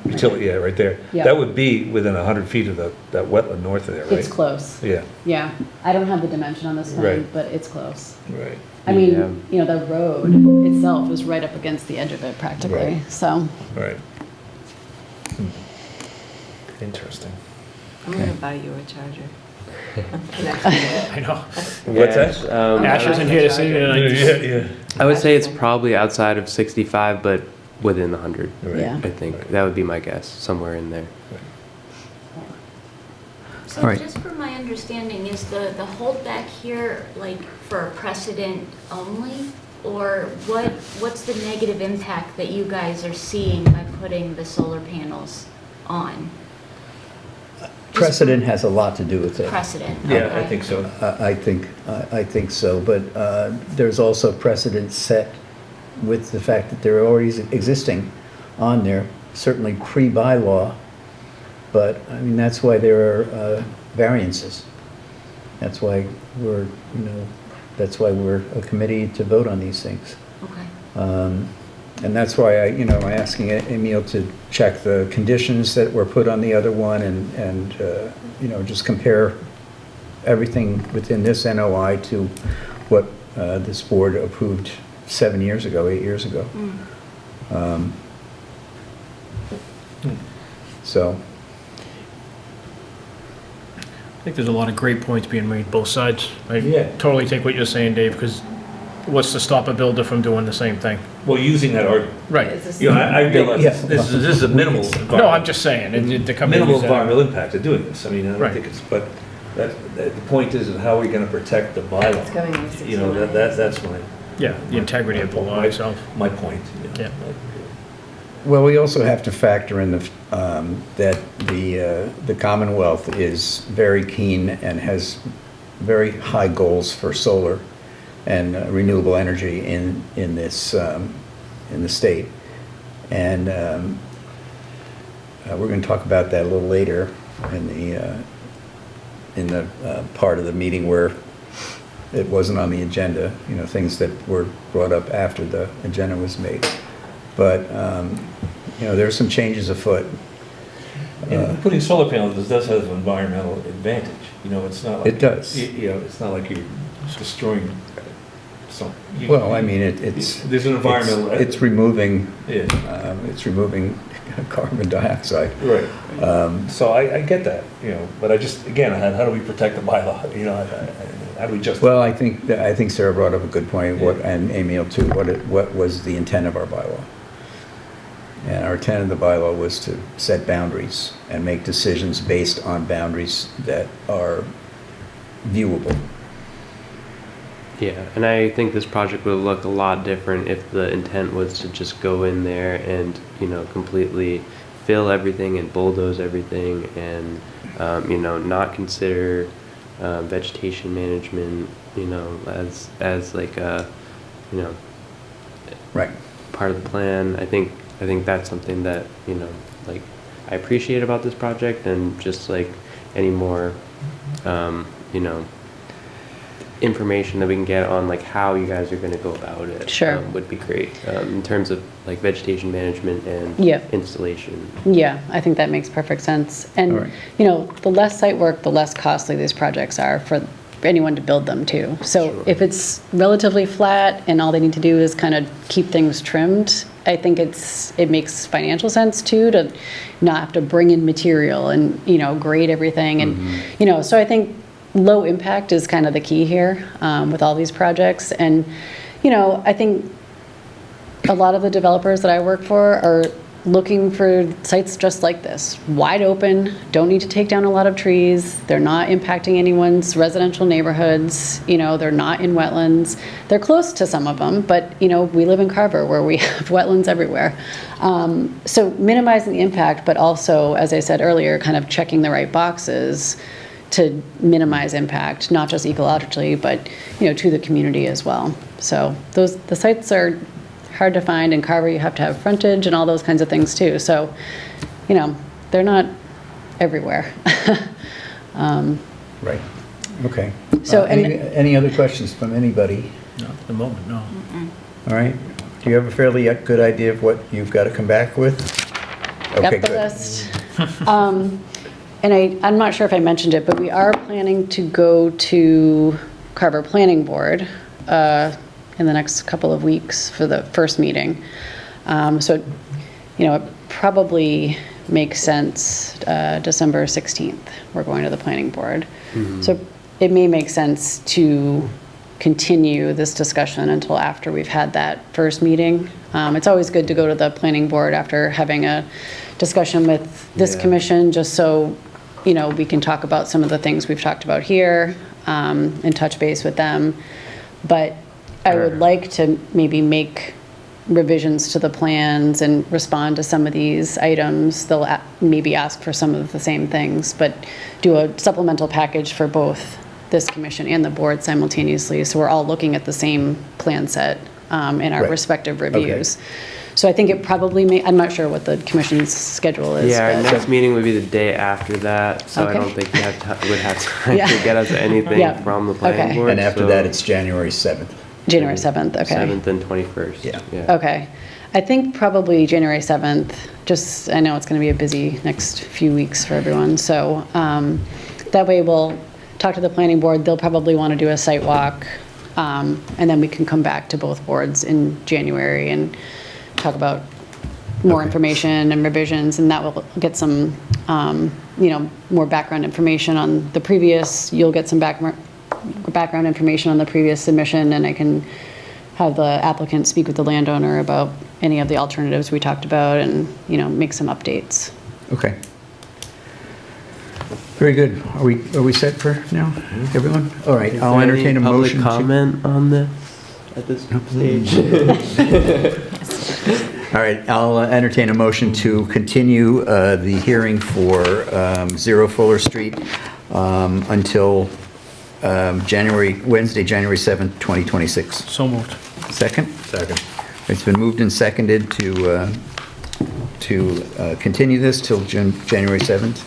utility, yeah, right there, Yeah. that would be within 100 feet of that wetland north of there, right? It's close. Yeah, Yeah. I don't have the dimension on this plan, Right. but it's close. right. I mean, Yeah. you know, the road itself is right up against the edge of it practically, Right. so. Right. Interesting. I'm going to buy you a charger. I know. What's Yes, that? Ash isn't here this evening. Yeah, yeah. I would say it's probably outside of 65, but within the 100. Right. Yeah. I think that would be my guess, somewhere in there. So All right. just for my understanding, is the holdback here like for precedent only? Or what's the negative impact that you guys are seeing by putting the solar panels on? Precedent has a lot to do with it. Precedent? Yeah, I okay. think so. I think so, but there's also precedent set with the fact that they're already existing on there, certainly pre-bylaw, but, I mean, that's why there are variances. That's why we're a committee to vote on these things. Okay. And that's why I'm asking Emil to check the conditions that were put on the other one and just compare everything within this NOI to what this board approved 8 years ago. So, I think there's a lot of great points being made, both sides. I Yeah. totally take what you're saying, Dave, because what's to stop a builder from doing the same thing? Well, using that argument, Right. you know, I realize Yeah. this is a minimal environmental. No, I'm just saying, to come in and Minimal use that- environmental impact of doing this. I mean, I don't Right. think it's, but the point is how are we gonna protect the bylaw? It's coming in You know, 69. that's my. Yeah, the integrity of the law my- itself. My point. you know. Yeah. well, we also have to factor in that the Commonwealth is very keen and has very high goals for solar and renewable energy in this in the state, and we're going to talk about that a little later in the part of the meeting where it wasn't on the agenda, things that were brought up after the agenda was made. But, there are some changes afoot. And putting solar panels does have an environmental advantage, it's not like. It does. It's not like you're destroying some. Well, I mean, it's. There's an environmental. It's removing, Yeah, it's removing carbon dioxide. right. So I get that, but I just, again, how do we protect the bylaw, how do we just? Well, I think Sarah brought up a good point, and Emil too, what was the intent of our bylaw? And our intent of the bylaw was to set boundaries and make decisions based on boundaries that are viewable. Yeah, and I think this project would look a lot different if the intent was to just go in there and, completely fill everything and bulldoze everything and, not consider vegetation management, as like a, Right. part of the plan. I think that's something that, like, I appreciate about this project, and just like any more, information that we can get on like how you guys are going to go about it. Sure. Would be great, in terms of like vegetation management and Yep. installation. Yeah, I think that makes perfect sense. All And, right. the less site work, the less costly these projects are for anyone to build them too. So Sure. if it's relatively flat and all they need to do is kind of keep things trimmed, I think it makes financial sense too, to not have to bring in material and, grade everything. And, so I think low impact is kind of the key here, with all these projects. And, I think a lot of the developers that I work for are looking for sites just like this, wide open, don't need to take down a lot of trees, they're not impacting anyone's residential neighborhoods, they're not in wetlands. They're close to some of them, but, we live in Carver where we have wetlands everywhere. So minimizing the impact, but also, as I said earlier, kind of checking the right boxes to minimize impact, not just ecologically, but, to the community as well. So the sites are hard to find. In Carver, you have to have frontage and all those kinds of things too. So, they're not everywhere. Right. Okay. So, any other questions from anybody? Not at the moment, no. All right. Do you have a fairly good idea of what you've got to come back with? Okay, Got the good. list. And I'm not sure if I mentioned it, but we are planning to go to Carver Planning Board in the next couple of weeks for the first meeting. So, it probably makes sense, December 16th, we're going to the Planning Board. So it may make sense to continue this discussion until after we've had that first meeting. It's always good to go to the Planning Board after having a discussion with this Yeah. commission, just so, we can talk about some of the things we've talked about here, and touch base with them. But I would like to maybe make revisions to the plans and respond to some of these items. They'll maybe ask for some of the same things, but do a supplemental package for both this commission and the board simultaneously, so we're all looking at the same plan set in our Right. respective reviews. So I think it probably I'm not sure what the commission's schedule is. Yeah, our but- next meeting would be the day after that, so I Okay. don't think you would have time Yeah. to get us anything Yeah. from the planning Okay. board. And after so that, it's January 7th. January 7th, okay. 7th and 21st. Yeah. Okay. I think probably January 7th, just, I know it's going to be a busy next few weeks for everyone. So that way we'll talk to the planning board. They'll probably want to do a site walk. And then we can come back to both boards in January and talk about more information and revisions. And that will get some, more background information on the previous, you'll get some background information on the previous submission, and I can have the applicant speak with the landowner about any of the alternatives we talked about and, make some updates. Okay. Very good. Are we set for now, everyone? All right, Is I'll there entertain a any motion public comment on this at this stage? All right, I'll entertain a motion to continue the hearing for 0 Fuller Street until Wednesday, January 7th, 2026. So moved. Second? Second. It's been moved and seconded to continue this till January 7th.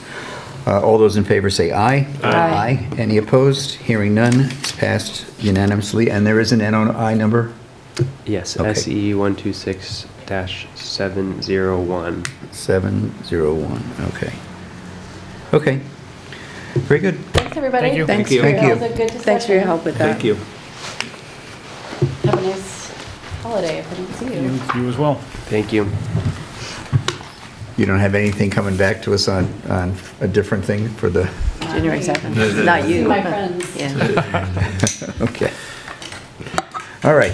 All those in favor say aye. Aye. Any opposed? Hearing none, it's passed unanimously. And there is an NOI number? Yes, Okay. SE 126-701. 701, okay. Okay, very good. Thanks, everybody. Thank you. Thanks you. for Thank your- you. That was a good discussion. Thanks for your help with that. Thank you. Have a nice holiday if I don't see you. You as well. Thank you. You don't have anything coming back to us on a different thing for the, January 7th. Not See you. my but- friends. Yeah. okay. All right.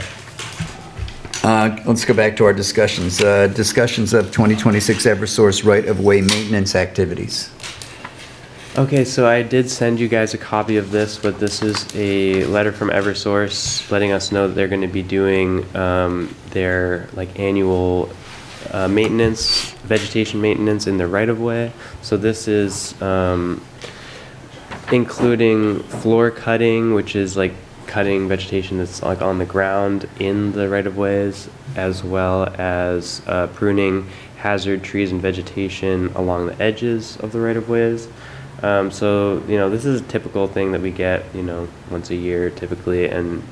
Let's go back to our discussions. Discussions of 2026 Eversource right-of-way maintenance activities. Okay, so I did send you guys a copy of this, but this is a letter from Eversource letting us know that they're going to be doing their like annual maintenance, vegetation maintenance in the right-of-way. So this is including floor cutting, which is like cutting vegetation that's like on the ground in the right-of-ways, as well as pruning hazard trees and vegetation along the edges of the right-of-ways. So, you know, this is a typical thing that we get, you know, once a year typically, and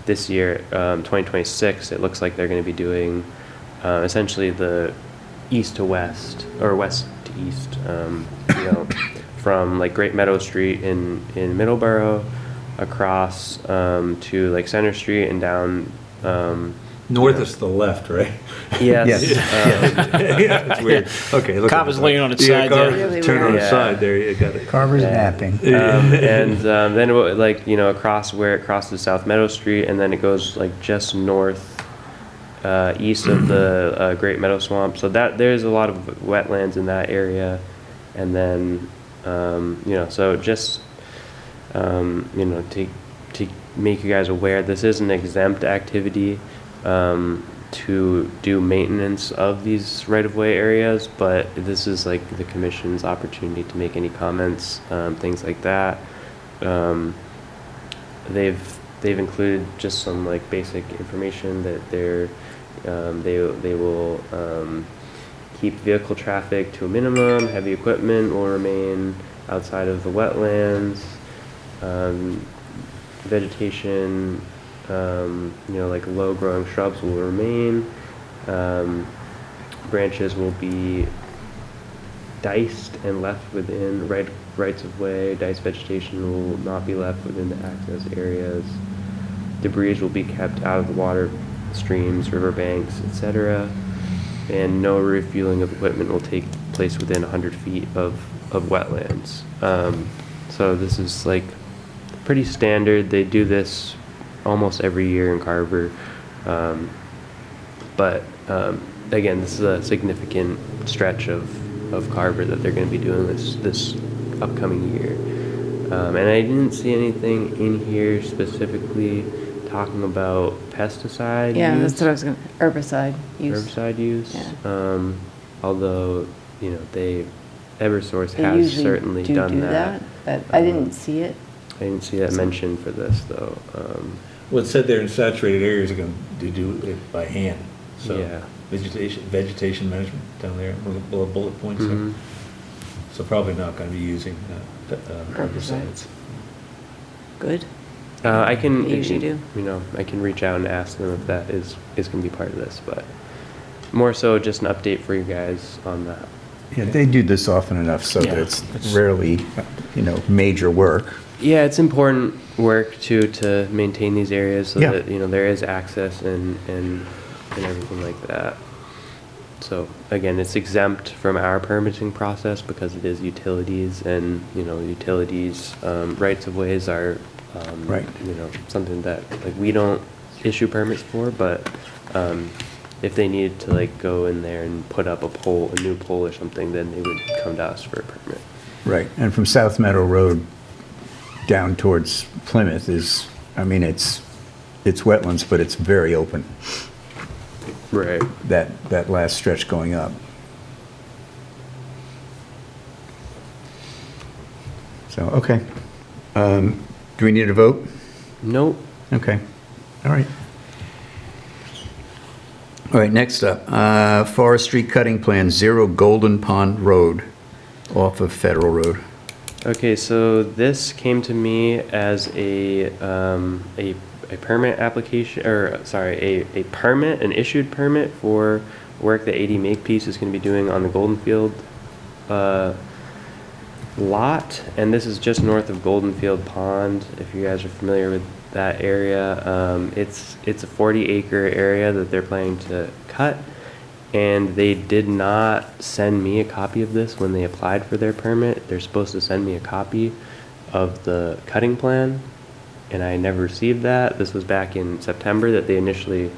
this year, 2026, it looks like they're going to be doing essentially the east to west, or west to east, you know, from like Great Meadow Street in Middleborough across to like Center Street and down. North is to the left, right? Yes. Yeah, it's weird. Okay. look at Carver's the- laying on its Yeah, side there. Carver's Really turned on weird. its side there, you got it. Carver's Yeah. napping. And then it will, like, you know, across where it crosses South Meadow Street, and then it goes like just north east of the Great Meadow Swamp. So that there's a lot of wetlands in that area, and then you know, so just you know, to make you guys aware, this is an exempt activity to do maintenance of these right-of-way areas, but this is like the commission's opportunity to make any comments, things like that. They've included just some like basic information that they will keep vehicle traffic to a minimum. Heavy equipment will remain outside of the wetlands. Vegetation, you know, like low-growing shrubs will remain. Branches will be diced and left within rights of way. Diced vegetation will not be left within the access areas. Debris will be kept out of the water streams, riverbanks, etc. And no refueling of equipment will take place within 100 feet of wetlands. So this is like pretty standard. They do this almost every year in Carver. But again, this is a significant stretch of Carver that they're going to be doing this upcoming year. And I didn't see anything in here specifically talking about pesticide Yeah, use, that's what I was going to, herbicide use. herbicide use. Yeah. Although, you know, Eversource They has usually certainly do done do that. But I didn't see it. I didn't see that mentioned for this though. Well, it said there in saturated areas are going to do it by hand, so. Yeah. Vegetation management down there, little bullet points there. Mhm. So probably not going to be using herbicides. Good. I can, They usually do. you know, I can reach out and ask them if that is going to be part of this, but more so just an update for you guys on that. Yeah, they do this often enough so that Yeah, it's it's- rarely, you know, major work. Yeah, it's important work too to maintain these areas so Yeah. that, you know, there is access and everything like that. So again, it's exempt from our permitting process because it is utilities, and, you know, utilities, rights of ways are, Right. you know, something that like we don't issue permits for, but if they needed to like go in there and put up a new pole or something, then they would come to us for a permit. Right, and from South Meadow Road down towards Plymouth is, I mean, it's wetlands, but it's very open, Right. that last stretch going up. So, okay. Do we need a vote? Nope. Okay, all right. All right, next up, forestry cutting plan, 0 Golden Pond Road. off of Federal Road. Okay, so this came to me as a permit application, or sorry, a permit, an issued permit for work that AD Makepeace is going to be doing on the Goldenfield lot, and this is just north of Goldenfield Pond. If you guys are familiar with that area, it's a 40-acre area that they're planning to cut, and they did not send me a copy of this when they applied for their permit. They're supposed to send me a copy of the cutting plan, and I never received that. This was back in September that they initially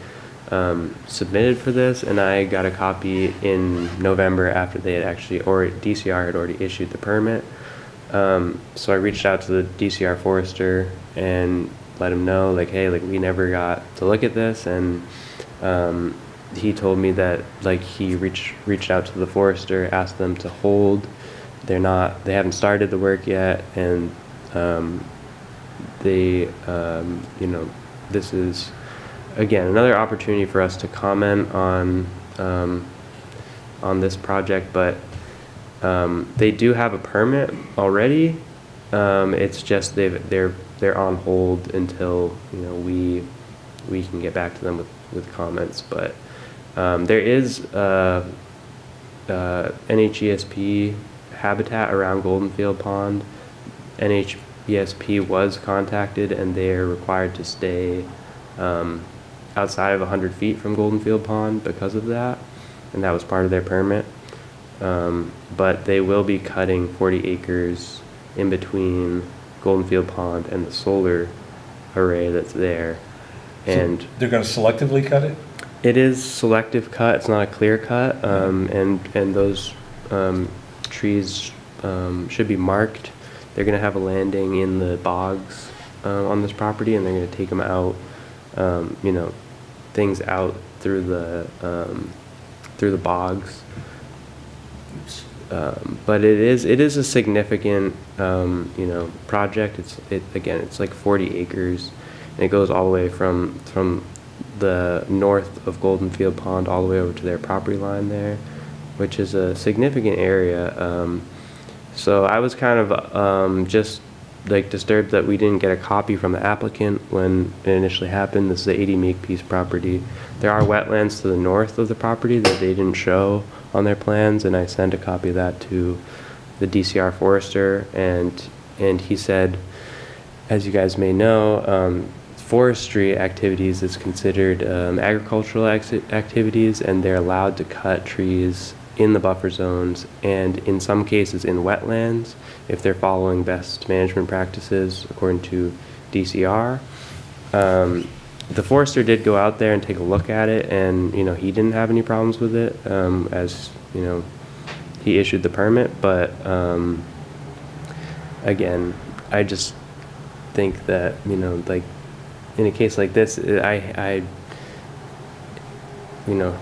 submitted for this, and I got a copy in November after they had actually, or DCR had already issued the permit. So I reached out to the DCR forester and let him know, like, hey, like, we never got to look at this, and he told me that, like, he reached out to the forester, asked them to hold. They haven't started the work yet, and they, you know, this is, again, another opportunity for us to comment on this project, but they do have a permit already. It's just they're on hold until, you know, we can get back to them with comments. But there is NHESP habitat around Goldenfield Pond. NHESP was contacted, and they are required to stay outside of 100 feet from Goldenfield Pond because of that, and that was part of their permit. But they will be cutting 40 acres in between Goldenfield Pond and the solar array that's there. And So they're gonna selectively cut it? it is selective cut, it's not a clear cut, and those trees should be marked. They're gonna have a landing in the bogs on this property, and they're gonna take them out, you know, things out through the bogs. But it is a significant, you know, project. It's like 40 acres, and it goes all the way from the north of Goldenfield Pond all the way over to their property line there, which is a significant area. So I was kind of just like disturbed that we didn't get a copy from the applicant when it initially happened. This is the 80 Makepeace property. There are wetlands to the north of the property that they didn't show on their plans, and I sent a copy of that to the DCR forester, and he said, as you guys may know, forestry activities is considered agricultural activities, and they're allowed to cut trees in the buffer zones and in some cases in wetlands if they're following best management practices according to DCR. The forester did go out there and take a look at it, and, you know, he didn't have any problems with it, as, you know, he issued the permit. But again, I just think that, you know, like, in a case like this, I you know,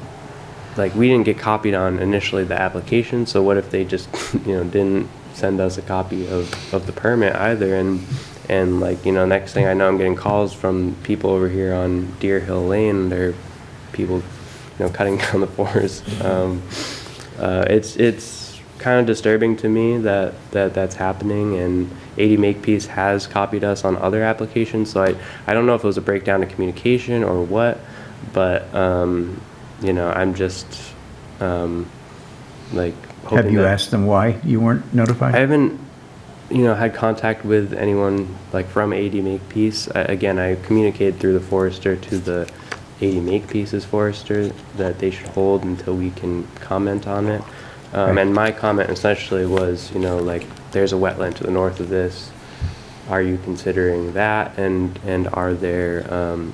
like, we didn't get copied on initially the application, so what if they just, you know, didn't send us a copy of the permit either, and like, you know, next thing I know, I'm getting calls from people over here on Deer Hill Lane. They're people, you know, cutting down the forest. It's kind of disturbing to me that's happening, and 80 Makepeace has copied us on other applications, so I don't know if it was a breakdown of communication or what, but you know, I'm just like hoping. Have you that asked them why you weren't notified? I haven't, you know, had contact with anyone like from 80 Makepeace. Again, I communicated through the forester to the 80 Makepeace's forester that they should hold until we can comment on it. And my comment essentially was, you know, like, there's a wetland to the north of this. Are you considering that? And are there,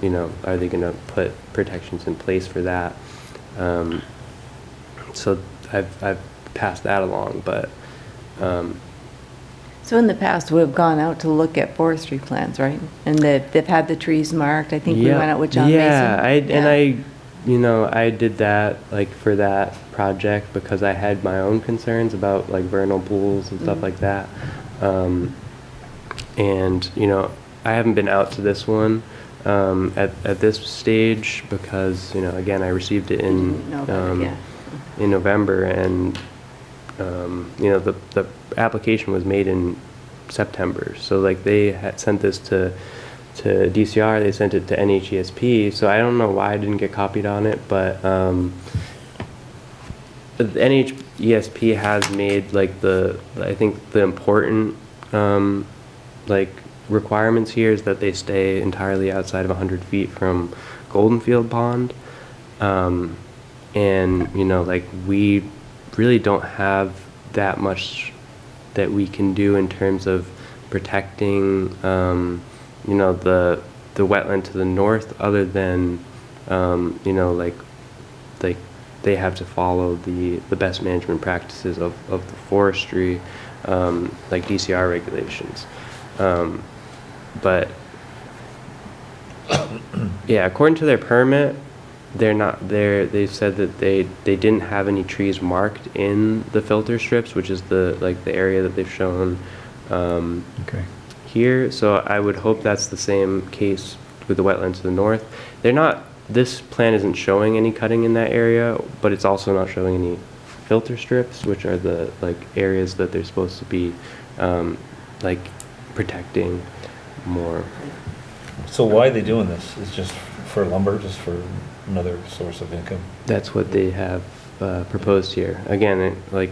you know, are they going to put protections in place for that? So I've passed that along, but. So in the past, we've gone out to look at forestry plans, right? And they've had the trees marked. I think we went out with John Mason. And you know, I did that, like, for that project because I had my own concerns about, like, vernal pools and stuff like that. And, you know, I haven't been out to this one at this stage because, you know, again, I received it in November, in November, and you know, the application was made in September, so like they had sent this to DCR, they sent it to NHESP, so I don't know why I didn't get copied on it, but the NHESP has made like I think the important like requirements here is that they stay entirely outside of 100 feet from Goldenfield Pond. And, you know, like we really don't have that much that we can do in terms of protecting, you know, the wetland to the north, other than, you know, like they have to follow the best management practices of the forestry, like DCR regulations. But yeah, according to their permit, they've said that they didn't have any trees marked in the filter strips, which is the area that they've shown Okay. here. So I would hope that's the same case with the wetlands to the north. This plan isn't showing any cutting in that area, but it's also not showing any filter strips, which are the like areas that they're supposed to be like protecting more. So why are they doing this? It's just for lumber, just for another source of income? That's what they have proposed here. Again, like,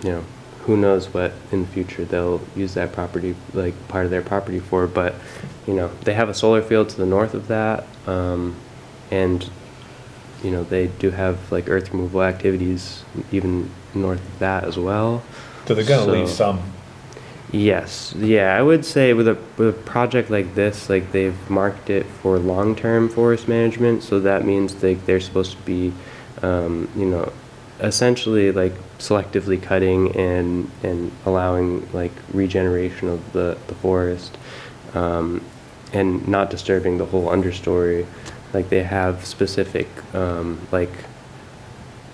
you know, who knows what in the future they'll use that property, like part of their property for, but, you know, they have a solar field to the north of that, and, you know, they do have like earth removal activities even north of that as well. So they're gonna leave So- some. Yes, yeah, I would say with a project like this, like they've marked it for long-term forest management, so that means they're supposed to be, you know, essentially like selectively cutting and allowing like regeneration of the forest, and not disturbing the whole understory. Like they have specific like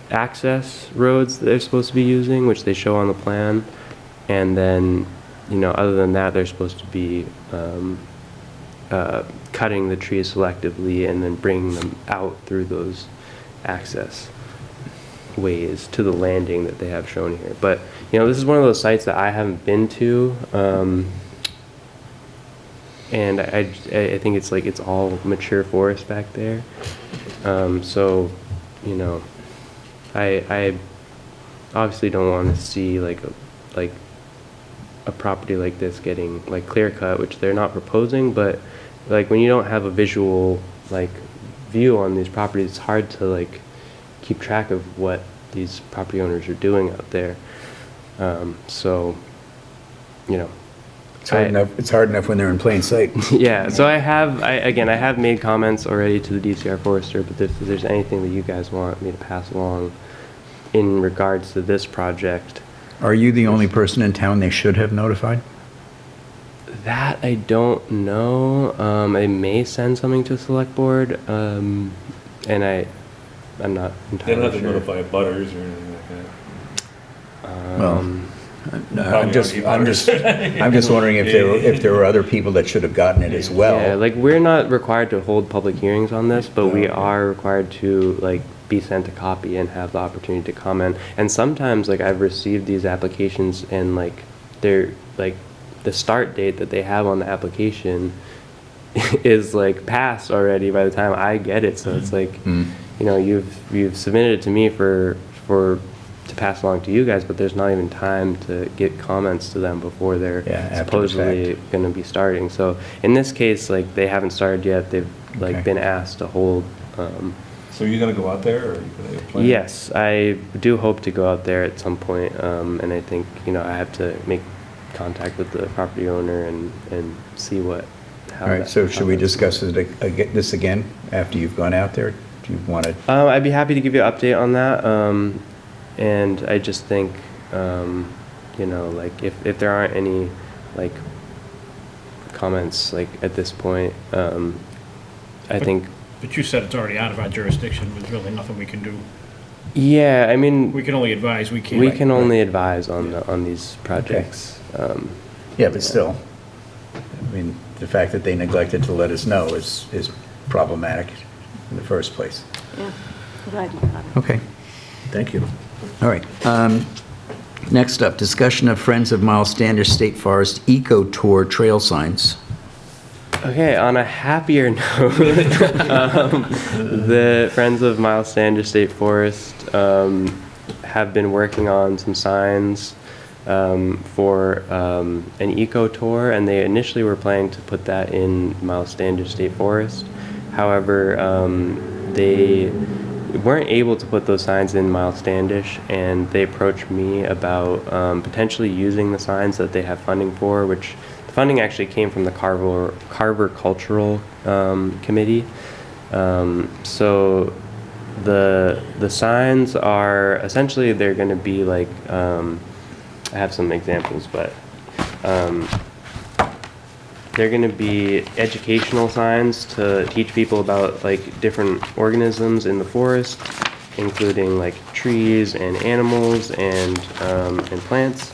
access roads that they're supposed to be using, which they show on the plan, and then, you know, other than that, they're supposed to be cutting the trees selectively and then bringing them out through those access ways to the landing that they have shown here. But, you know, this is one of those sites that I haven't been to, and I think it's like it's all mature forest back there. So, you know, I obviously don't want to see like a property like this getting like clear cut, which they're not proposing, but like when you don't have a visual like view on these properties, it's hard to like keep track of what these property owners are doing out there. So, you know, It's hard enough when they're in plain sight. yeah, so I have made comments already to the DCR forester, but if there's anything that you guys want me to pass along in regards to this project. Are you the only person in town they should have notified? That I don't know. I may send something to the select board, and I'm not entirely sure. They don't have to notify butters or anything like that. Well, no, I'm Probably just already I'm just wondering if there were other people that should have gotten it as well. Yeah, like we're not required to hold public hearings on this, but we Okay. are required to like be sent a copy and have the opportunity to comment. And sometimes like I've received these applications and like they're like the start date that they have on the application is like passed already by the time I get it. So it's like, Mm. you know, you've submitted it to me to pass along to you guys, but there's not even time to get comments to them before they're Yeah, after the supposedly fact. going to be starting. So in this case, like they haven't started yet. They've like Okay. been asked to hold. So are you gonna go out there, or are you gonna plan? Yes, I do hope to go out there at some point, and I think, you know, I have to make contact with the property owner and see how. All right, that- so how should we that's discuss this again after you've gone out there? Do you want to? I'd be happy to give you an update on that. And I just think, you know, like if there aren't any like comments like at this point, I think, But you said it's already out of our jurisdiction, there's really nothing we can do. yeah, I mean, We can only advise, we can't. we can only advise on these projects. Yeah, but still, I mean, the fact that they neglected to let us know is problematic in the first place. Yeah, I'm glad you got it. Okay, thank you. All right, Next up, discussion of Friends of Miles Standish State Forest Eco Tour trail signs. Okay, on a happier note, the Friends of Miles Standish State Forest have been working on some signs for an eco tour, and they initially were planning to put that in Miles Standish State Forest. However, they weren't able to put those signs in Miles Standish, and they approached me about potentially using the signs that they have funding for, which the funding actually came from the Carver Cultural Committee. So the signs are essentially, they're going to be like, I have some examples, but they're going to be educational signs to teach people about like different organisms in the forest, including like trees and animals and plants.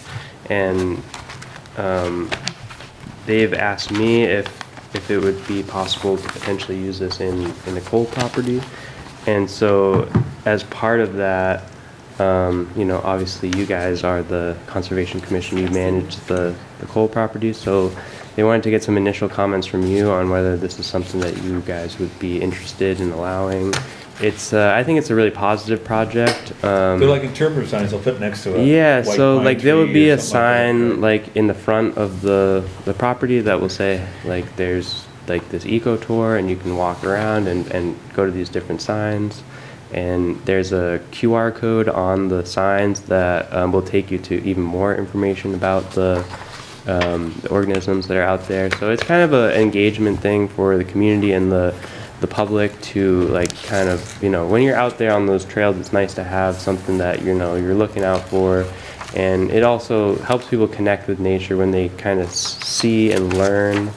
And they've asked me if it would be possible to potentially use this in the coal property. And so as part of that, you know, obviously you guys are the Conservation Commission, you manage the coal property, so they wanted to get some initial comments from you on whether this is something that you guys would be interested in allowing. It's, I think it's a really positive project. They're like interpretive signs they'll put next to it. Yeah, white so pine like there would tree be or a something sign like in the front of the property that will say like there's like this eco tour and you can walk around and go to these different signs. And there's a QR code on the signs that will take you to even more information about the organisms that are out there. So it's kind of an engagement thing for the community and the public to like kind of, you know, when you're out there on those trails, it's nice to have something that, you know, you're looking out for. And it also helps people connect with nature when they kind of see and learn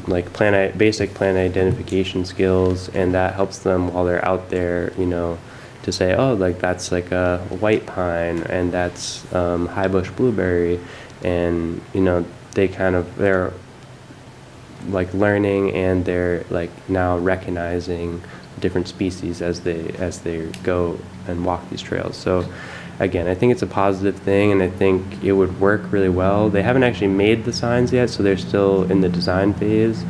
like basic plant identification skills, and that helps them while they're out there, you know, to say, oh, like that's like a white pine and that's high bush blueberry, and you know they're like learning and they're like now recognizing different species as they go and walk these trails. So again, I think it's a positive thing, and I think it would work really well. They haven't actually made the signs yet, so they're still in the design phase.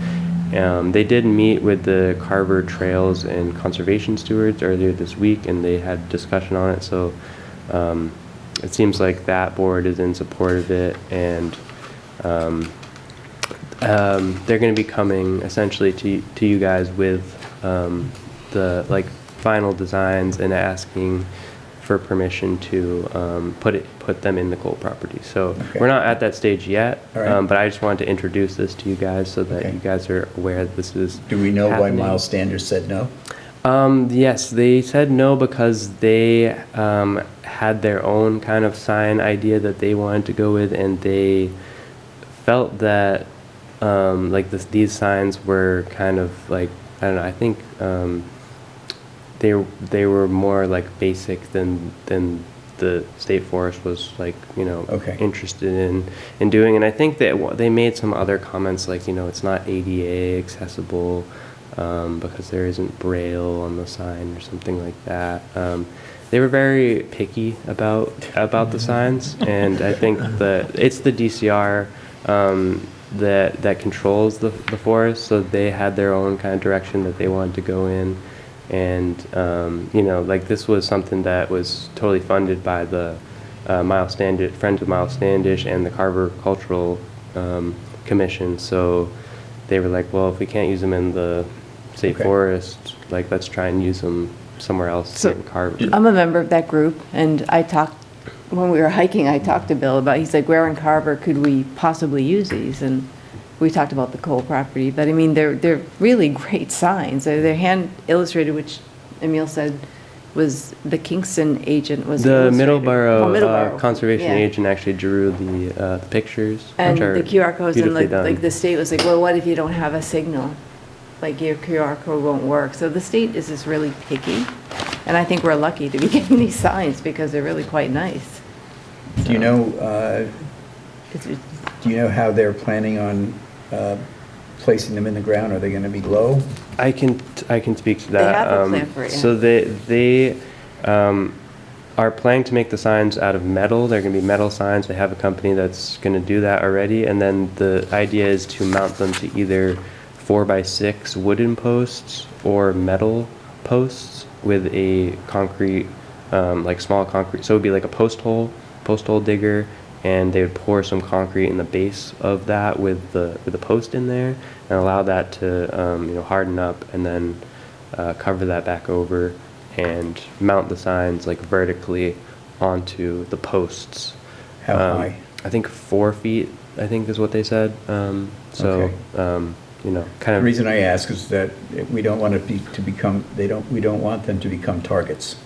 They did meet with the Carver Trails and Conservation Stewards earlier this week, and they had discussion on it. So it seems like that board is in support of it, and they're going to be coming essentially to you guys with the like final designs and asking for permission to put them in the coal property. So Okay. we're not at that stage yet, All right. but I just wanted to introduce this to you guys so that Okay. you guys are aware that this is Do we know happening. why Miles Standish said no? Yes, they said no because they had their own kind of sign idea that they wanted to go with, and they felt that like these signs were kind of like, I don't know, I think they were more like basic than the state forest was like, you know, Okay. interested in doing. And I think that they made some other comments like, you know, it's not ADA accessible because there isn't Braille on the sign or something like that. They were very picky about the signs, and I think that it's the DCR that controls the forest, so they had their own kind of direction that they wanted to go in. And you know, like this was something that was totally funded by the Friends of Miles Standish and the Carver Cultural Commission. So they were like, well, if we can't use them in the state Okay. forest, like let's try and use them somewhere else So, in Carver. I'm a member of that group, and I talked, when we were hiking, I talked to Bill about, he's like, where in Carver could we possibly use these? And we talked about the coal property, but I mean, they're really great signs. They're hand illustrated, which Emil said was the Kingston agent was The illustrated. Oh, Middleborough Conservation yeah. agent actually drew the pictures, And which are the QR codes, and beautifully like, done. like the state was like, well, what if you don't have a signal? Like your QR code won't work. So the state is just really picky. And I think we're lucky to be getting these signs because they're really quite nice. Do you know, It's- do you know how they're planning on placing them in the ground? Are they going to be low? I can speak to that. They have a plan for it, yeah. So they are planning to make the signs out of metal. They're going to be metal signs. They have a company that's going to do that already. And then the idea is to mount them to either 4x6 wooden posts or metal posts with a concrete, like small concrete. So it would be like a post hole digger, and they would pour some concrete in the base of that with the post in there, and allow that to harden up, and then cover that back over and mount the signs like vertically onto the posts. How high? I think 4 feet, I think is what they said. Kind The of. reason I ask is that we don't want we don't want them to become targets.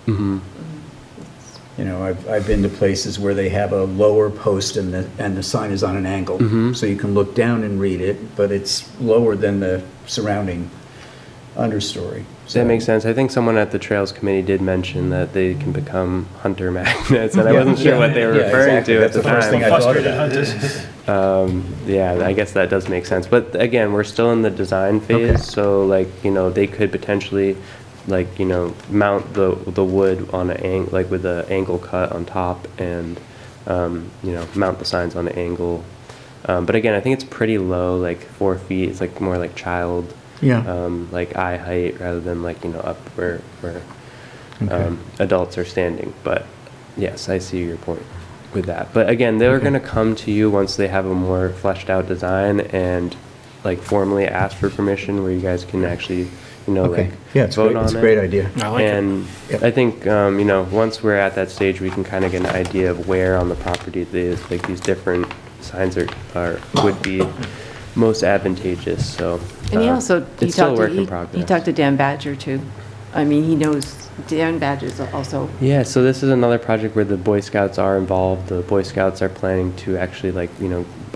Mhm. You know, I've been to places where they have a lower post and the sign is on an angle. Mhm. So you can look down and read it, but it's lower than the surrounding understory. So- That makes sense. I think someone at the Trails Committee did mention that they can become hunter magnets, and I Yeah, wasn't sure yeah, what they were yeah, referring exactly. to That's at the the first time. thing I thought Frustrated about. hunters. Yeah, I guess that does make sense. But again, we're still in the design phase, Okay. so they could potentially mount the wood on with the angle cut on top, and mount the signs on an angle. But again, I think it's pretty low, like 4 feet. It's like more like child, Yeah. like eye height, rather than up where Okay. adults are standing. But yes, I see your point with that. But again, they're Okay. going to come to you once they have a more fleshed out design and formally ask for permission, where you guys can actually Okay. Yeah, it's vote great. on It's a it. great idea. I like it. And Yep. I think once we're at that stage, we can kind of get an idea of where on the property these different signs would be most advantageous. So And he also, it's still a work in progress. he talked to Dan Badger too. I mean, he knows, Dan Badger's also, Yeah, so this is another project where the Boy Scouts are involved. The Boy Scouts are planning to actually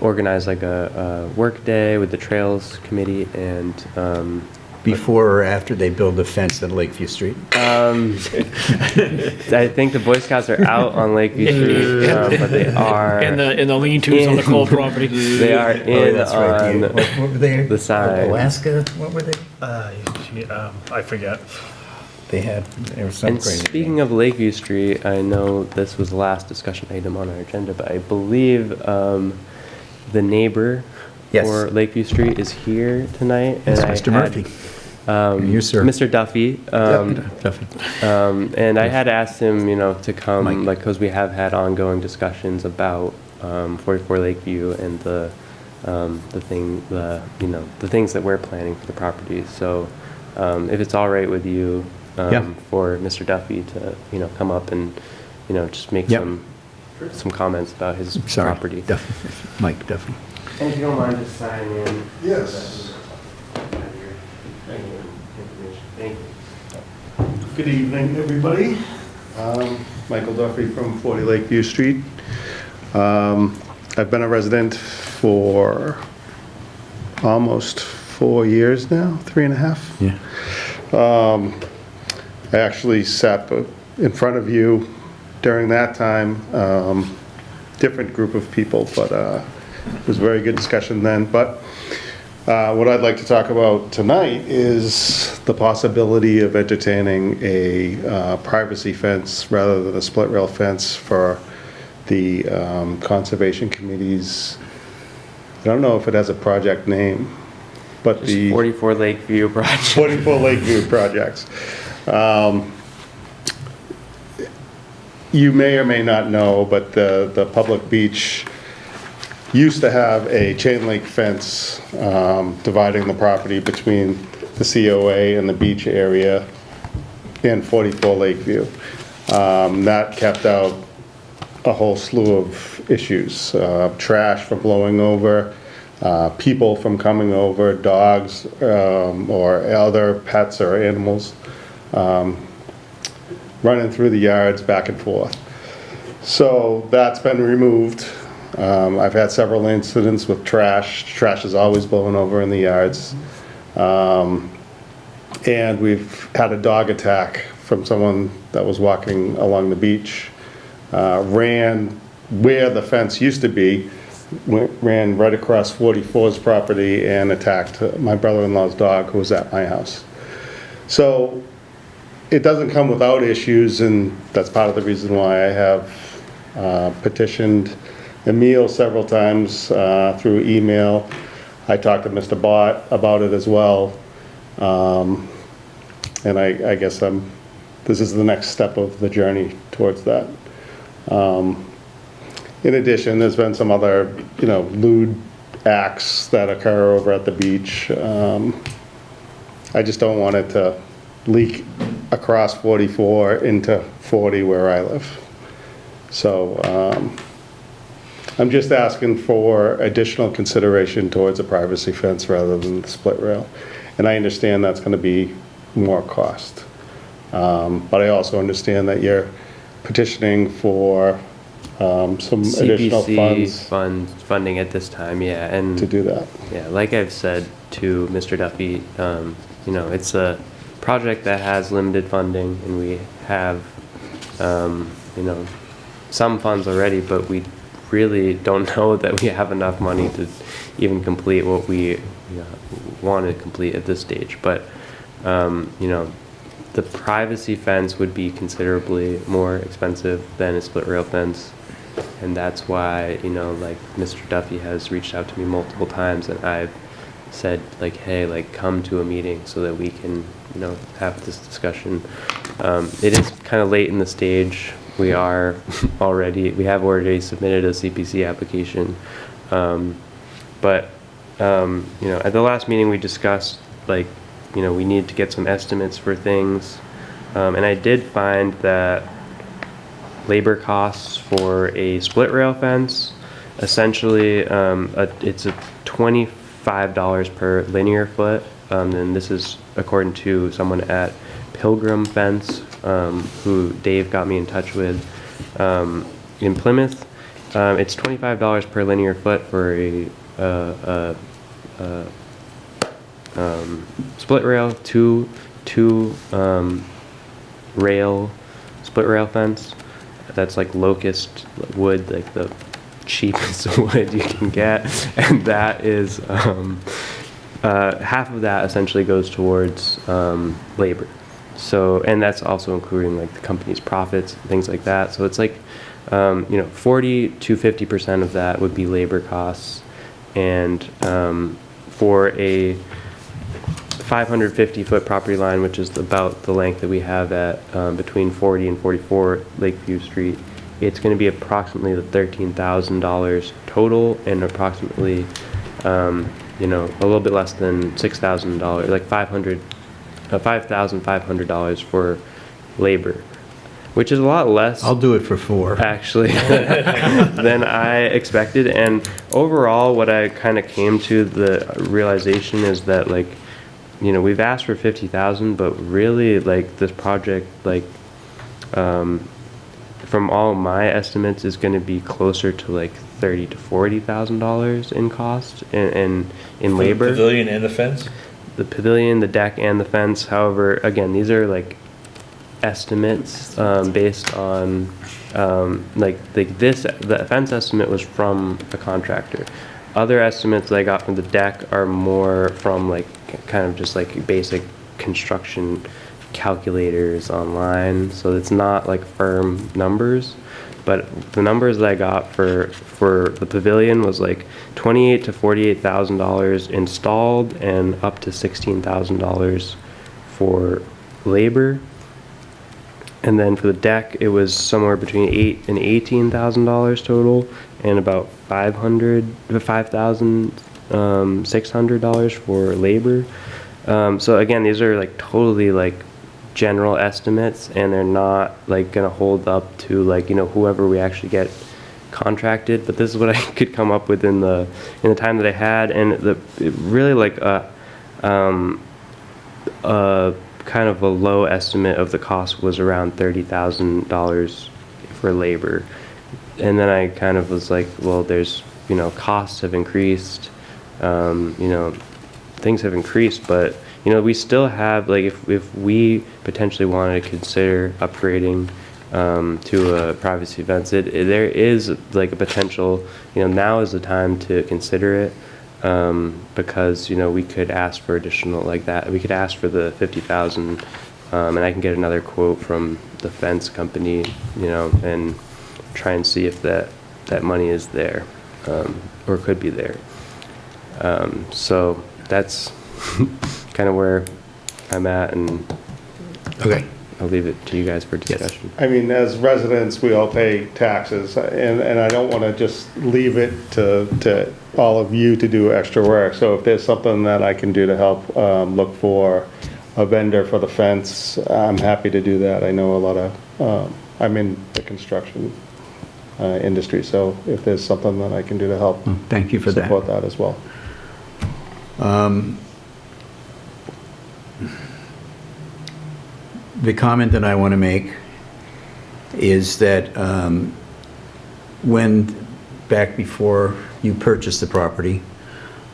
organize a work day with the Trails Committee, and Before or after they build the fence at Lakeview Street? I think the Boy Scouts are out on Lakeview Street, but they are And the lean-tos on the Cole property. they are in That's right. on What were they? the sign. Alaska? What were they? I forget. There was some And crazy speaking thing. of Lakeview Street, I know this was the last discussion item on our agenda, but I believe the neighbor Yes. for Lakeview Street is here tonight. It's and I Mr. had, Murphy. Yes, sir. Mr. Duffy. Duffy. And I had asked him, to come, Mike. because we have had ongoing discussions about 44 Lakeview and the things that we're planning for the property. So if it's all right with you, Yeah. for Mr. Duffy to come up and just make Yep. some comments about his Sorry. property. Duffy. Mike Duffy. And if you don't mind, just sign in. Yes. Thank you. Good evening, everybody. Michael Duffy from 40 Lakeview Street. I've been a resident for almost 4 years now, 3.5. Yeah. I actually sat in front of you during that time, different group of people, but it was a very good discussion then. But what I'd like to talk about tonight is the possibility of entertaining a privacy fence rather than a split rail fence for the Conservation Committee's, I don't know if it has a project name, but Just the 44 Lakeview project. 44 Lakeview projects. You may or may not know, but the public beach used to have a chain link fence dividing the property between the COA and the beach area in 44 Lakeview. That kept out a whole slew of issues, trash from blowing over, people from coming over, dogs or other pets or animals running through the yards back and forth. So that's been removed. I've had several incidents with trash. Trash is always blowing over in the yards. And we've had a dog attack from someone that was walking along the beach, ran where the fence used to be, ran right across 44's property and attacked my brother-in-law's dog who was at my house. So it doesn't come without issues, and that's part of the reason why I have petitioned Emil several times through email. I talked to Mr. Bott about it as well. And I guess this is the next step of the journey towards that. In addition, there's been some other, lewd acts that occur over at the beach. I just don't want it to leak across 44 into 40 where I live. So I'm just asking for additional consideration towards a privacy fence rather than the split rail. And I understand that's going to be more cost. But I also understand that you're petitioning for some additional funds funding at this time, yeah, and to do that. yeah, like I've said to Mr. Duffy, it's a project that has limited funding, and we have, some funds already, but we really don't know that we have enough money to even complete what we want to complete at this stage. But, the privacy fence would be considerably more expensive than a split rail fence. And that's why, like Mr. Duffy has reached out to me multiple times, and I've said, like, hey, like, come to a meeting so that we can, have this discussion. It is kind of late in the stage. We have already submitted a CPC application. But at the last meeting we discussed, like, we need to get some estimates for things. And I did find that labor costs for a split rail fence, essentially, it's a $25 per linear foot. And this is according to someone at Pilgrim Fence, who Dave got me in touch with in Plymouth. It's $25 per linear foot for a split rail, two rail split rail fence. That's like locust wood, like the cheapest wood you can get, and that is half of that essentially goes towards labor. So, and that's also including like the company's profits and things like that. So it's like 40 to 50% of that would be labor costs, and for a 550 foot property line, which is about the length that we have at between 40 and 44 Lakeview Street, it's going to be approximately the $13,000 total, and approximately a little bit less than $6,000, like $5,500 for labor, which is a lot less. I'll do it for 4. Actually, than I expected. And overall, what I kind of came to the realization is that, like, we've asked for 50,000, but really, like, this project, like, from all my estimates, is going to be closer to like $30,000 to $40,000 in cost and in labor. The pavilion and the fence? The pavilion, the deck, and the fence. However, again, these are like estimates based on the fence estimate was from a contractor. Other estimates that I got from the deck are more from like kind of just like basic construction calculators online, so it's not like firm numbers. But the numbers that I got for the pavilion was like $28,000 to $48,000 installed, and up to $16,000 for labor. And then for the deck, it was somewhere between $8,000 and $18,000 total, and about $5,600 for labor. So again, these are like totally like general estimates, and they're not like gonna hold up to like whoever we actually get contracted. But this is what I could come up with in the time that I had, and really like kind of a low estimate of the cost was around $30,000 for labor. And then I kind of was like, well, there's costs have increased, things have increased, but we still have, like, if we potentially wanted to consider upgrading to a privacy fence, there is like a potential, now is the time to consider it, because we could ask for additional like that. We could ask for the 50,000 And I can get another quote from the fence company, you know, and try and see if that money is there, or could be there. So that's kind of where I'm at, and Okay. I'll leave it to you guys for discussion. I mean, as residents, we all pay taxes, and I don't want to just leave it to all of you to do extra work. So if there's something that I can do to help look for a vendor for the fence, I'm happy to do that. I know a lot of, I'm in the construction industry, so if there's something that I can do to help Thank you for that. support that as well. The comment that I want to make is that back before you purchased the property,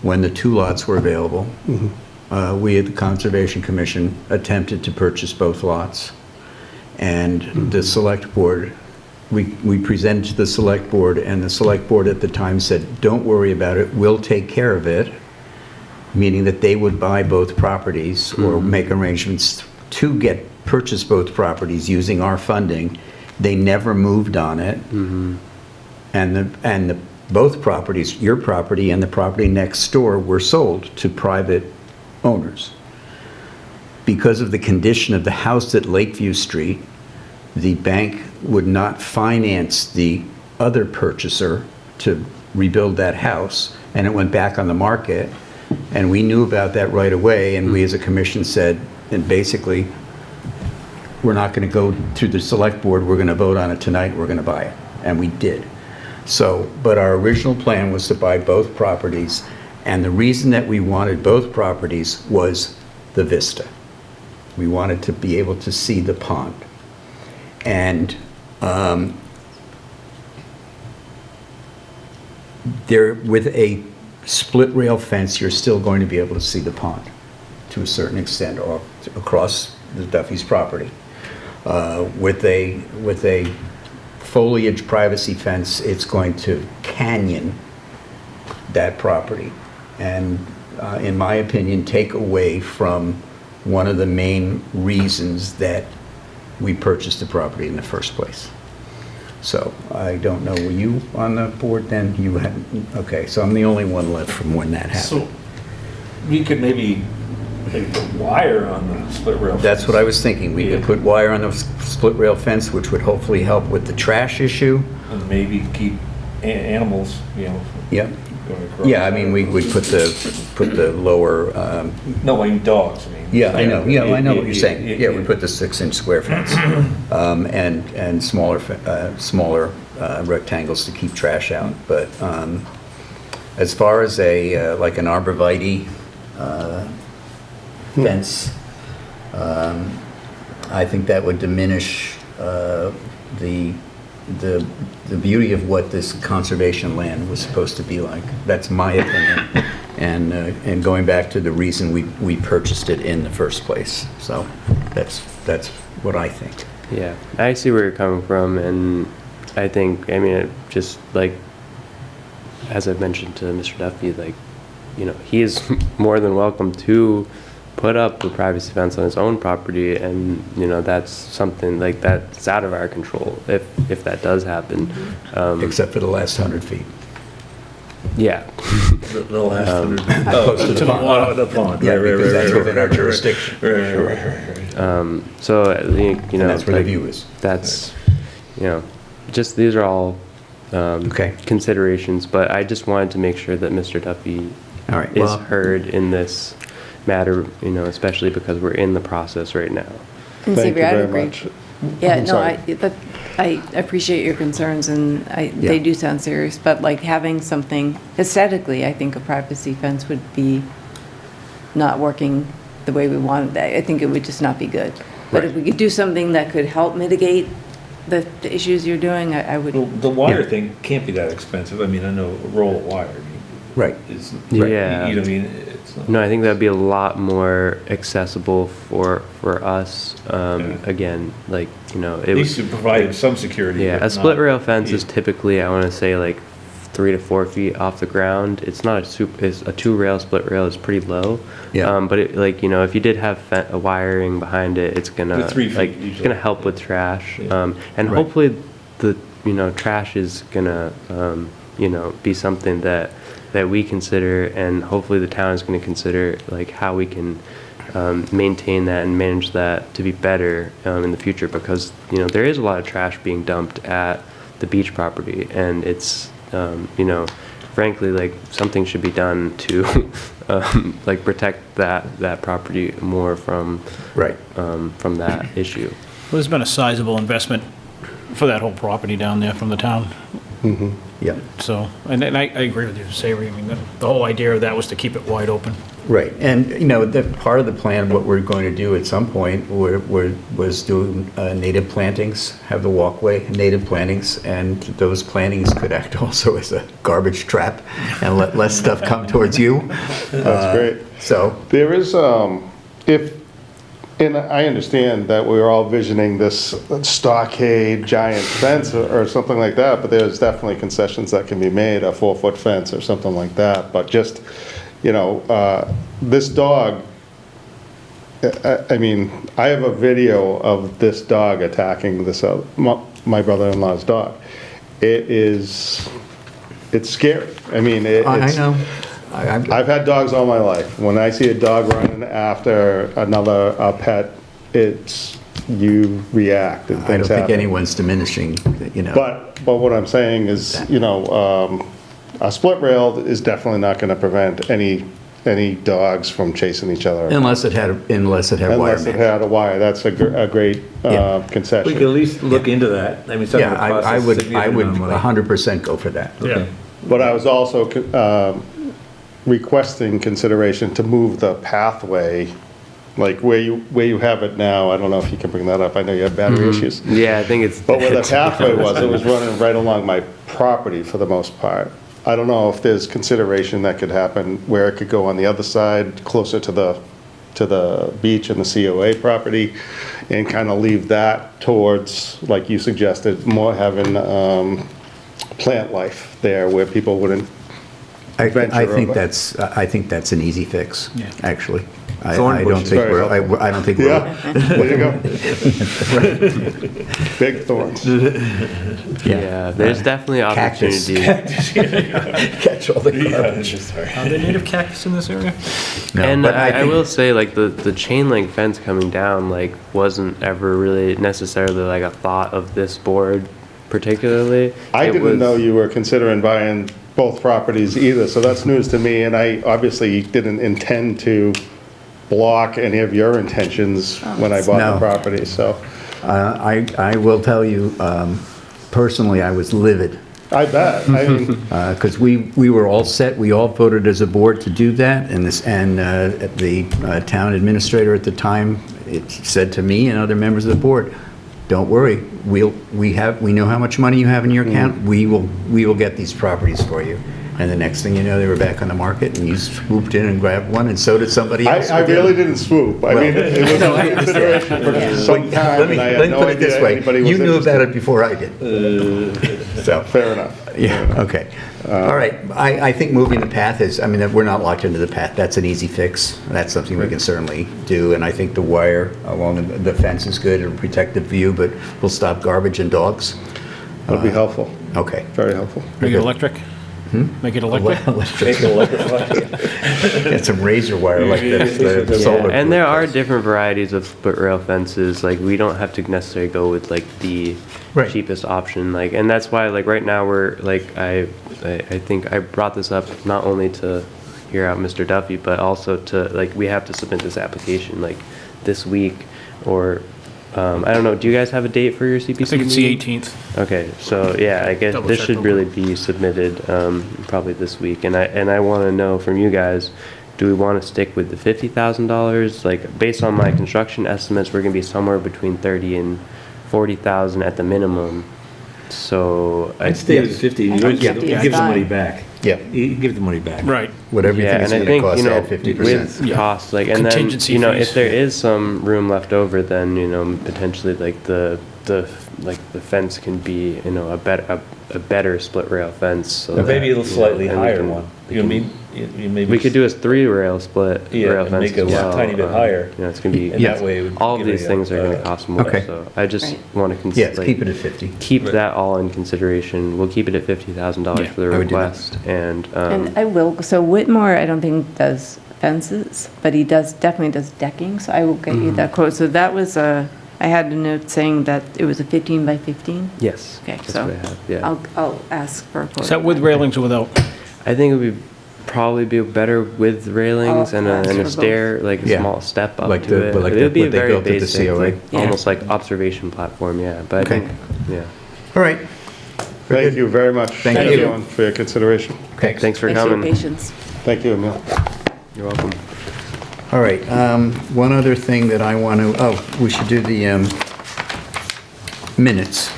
when the 2 lots were available, we at the Conservation Commission attempted to purchase both lots. And the select board, we presented to the select board, and the select board at the time said, don't worry about it, we'll take care of it, meaning that they would buy both properties or make arrangements to purchase both properties using our funding. They never moved on it. And both properties, your property and the property next door, were sold to private owners. Because of the condition of the house at Lakeview Street, the bank would not finance the other purchaser to rebuild that house, and it went back on the market. And we knew about that right away, and we as a commission said, and basically, we're not going to go through the select board, we're going to vote on it tonight, we're going to buy it. And we did. So, but our original plan was to buy both properties, and the reason that we wanted both properties was the vista. We wanted to be able to see the pond. And there, with a split rail fence, you're still going to be able to see the pond to a certain extent, or across the Duffy's property. With a foliage privacy fence, it's going to canyon that property, and in my opinion, take away from one of the main reasons that we purchased the property in the first place. So I don't know, were you on the board then? You hadn't, okay, so I'm the only one left from when that happened. So we could maybe put wire on the split rail fence. That's what I was thinking. We could put wire on the split rail fence, which would hopefully help with the trash issue. And maybe keep animals, you know. Yeah. Going across. Yeah, I mean, we would put the lower, No, I mean dogs, I mean. yeah, I know what you're saying. Yeah, we yeah. put the 6-inch square fence, and smaller rectangles to keep trash out. But as far as like an arborvitae fence, I think that would diminish the beauty of what this conservation land was supposed to be like. That's my opinion. And going back to the reason we purchased it in the first place. So that's what I think. Yeah, I see where you're coming from, and I think, I mean, it just like, as I've mentioned to Mr. Duffy, like, you know, he is more than welcome to put up a privacy fence on his own property, and, you know, that's something like that's out of our control if that does happen. Except for the last 100 feet. Yeah. The last 100. Close to the pond. The pond. Yeah, Right, right, because right, that's right, within right, our right, jurisdiction. Right. So I think, you know, And that's where the like, view is. that's, you know, just these are all Okay. considerations, but I just wanted to make sure that Mr. Duffy All right, is well- heard in this matter, you know, especially because we're in the process right now. And Thank Xavier, you I'd very agree. much. Yeah, I'm no, sorry. I appreciate your concerns, and Yeah. they do sound serious, but like having something, aesthetically, I think a privacy fence would be not working the way we wanted that. I think it would just not be good. But if we could do something that could help mitigate the issues you're doing, I would. Well, the wire Yeah. thing can't be that expensive. I mean, I know a roll of wire. I mean, Right. is, Yeah. You know what I mean? It's not- No, I think that'd be a lot more accessible for us. Again, like, you know, At least to provide some security. yeah, if a split not- rail fence yeah. is typically, I want to say, like 3 to 4 feet off the ground. It's not it's a 2-rail split rail. It's pretty low. Yeah. But it, like, you know, if you did have a wiring behind it, it's gonna The 3 feet like it's usually. gonna help with trash. Yeah. And Right. hopefully the, you know, trash is gonna you know, be something that we consider, and hopefully the town is going to consider, like, how we can maintain that and manage that to be better in the future, because, you know, there is a lot of trash being dumped at the beach property, and it's you know, frankly, like, something should be done to like protect that property more from Right. from that issue. Well, there's been a sizable investment for that whole property down there from the town. Yeah. So, and I agree with you, Savory. I mean, the whole idea of that was to keep it wide open. Right, and, you know, the part of the plan, what we're going to do at some point, was do native plantings, have the walkway, native plantings, and those plantings could act also as a garbage trap and let less stuff come towards you. That's great. So, There is, and I understand that we're all visioning this stockade, giant fence or something like that, but there's definitely concessions that can be made, a 4-foot fence or something like that. But just, you know, this dog, I mean, I have a video of this dog attacking this, my brother-in-law's dog. It's scary. I mean, I it's. know. I've had dogs all my life. When I see a dog running after another pet, you react and I don't things think happen. anyone's diminishing, you know. But what I'm saying is, you know, a split rail is definitely not going to prevent any dogs from chasing each other. Unless it had wire. Unless it mesh. had a wire. That's a great Yeah. concession. We could at least look into that. I mean, it's not Yeah, gonna cost I us a would significant amount of money. 100% go for that. Yeah. But I was also requesting consideration to move the pathway, like where you have it now. I don't know if you can bring that up. I know you have battery issues. Yeah, I think it's. But where the pathway was, it was running right along my property for the most part. I don't know if there's consideration that could happen where it could go on the other side, closer to the beach and the COA property, and kind of leave that towards, like you suggested, more having plant life there where people wouldn't venture I think over. I think that's an easy fix, Yeah. actually. I Thorn don't bushes. think Very we're, I don't think we're. Yeah, there you go. Big thorns. Yeah, there's definitely Cactus. opportunity. Catch all the garbage. Are there native cactus in this area? No, And but I think- will say, like, the chain link fence coming down, like, wasn't ever really necessarily like a thought of this board particularly. I It didn't was- know you were considering buying both properties either, so that's news to me, and I obviously didn't intend to block any of your intentions when I bought No. the property, so. I will tell you, personally, I was livid, I bet, I mean, because we were all set, we all voted as a board to do that, and the town administrator at the time, it said to me and other members of the board, don't worry, we know how much money you have in your account, we will get these properties for you. And the next thing you know, they were back on the market, and you swooped in and grabbed one, and so did somebody else. I really didn't swoop, I mean, it was No, I a consideration for some time, Let me and I had no put it this idea way, anybody was you knew about interested. it before I did. So, Fair enough. yeah, okay. All right, I think moving the path is, I mean, we're not locked into the path, that's an easy fix. That's something we can certainly do, and I think the wire along the fence is good, it'll protect the view, but will stop garbage and dogs. Would be helpful, Okay. very helpful. Make it electric? Make it electric? Make it electrified. Get some razor wire like the Yeah, solar. and there are different varieties of split rail fences. Like, we don't have to necessarily go with like the Right. cheapest option. Like, and that's why, like, right now we're like, I think I brought this up not only to hear out Mr. Duffy, but also to, like, we have to submit this application like this week, or I don't know. Do you guys have a date for your CPC I think it's meeting? the 18th. Okay, so yeah, I guess Double this check should real really be submitted probably this week, and I want to know from you guys, do we want to stick with the $50,000? Like, based on my construction estimates, we're gonna be somewhere between 30 and 40,000 at the minimum. So I'd stay with 50, you think give 50 is the money fine. back. Yeah, You give the money back. Right. whatever you yeah, think it's and I gonna think, cost, you know, add 50%. with costs, like, and then, Contingency you know, fees. if there is some room left over, then, you know, potentially like the like the fence can be, you know, a better split rail fence. So Or maybe a that, little slightly and we higher can- one. we You know what I can- mean? You maybe We could do a 3 rail split Yeah, rail and fence make it as a well. tiny bit higher. You know, it's gonna be, And that way it would all of give these a, things are gonna cost more, Okay. so I just Right. wanna Yes, keep it at 50. keep Right. that all in consideration. We'll keep it at $50,000 Yeah, for the I would do that. request, and, And I will, so Whitmore, I don't think does fences, but he definitely does decking, so I will get you that quote. So that was I had a note saying that it was a 15 by 15. yes, Okay, that's so what I have, yeah. I'll ask for a quote. Is that with railings or without? I think it would probably be better with railings I'll and ask a for both. stair, like a Yeah. small step up Like to the- it. like It would be what they very built at the basic, COA. like, Yeah. almost like observation platform, yeah, but I Okay. think, yeah. All right. Very Thank good. you very much. Thank you. everyone, for your consideration. Okay. Thanks for Thanks for your coming. patience. Thank you, Emil. You're welcome. All right, one other thing that I want to, we should do the minutes.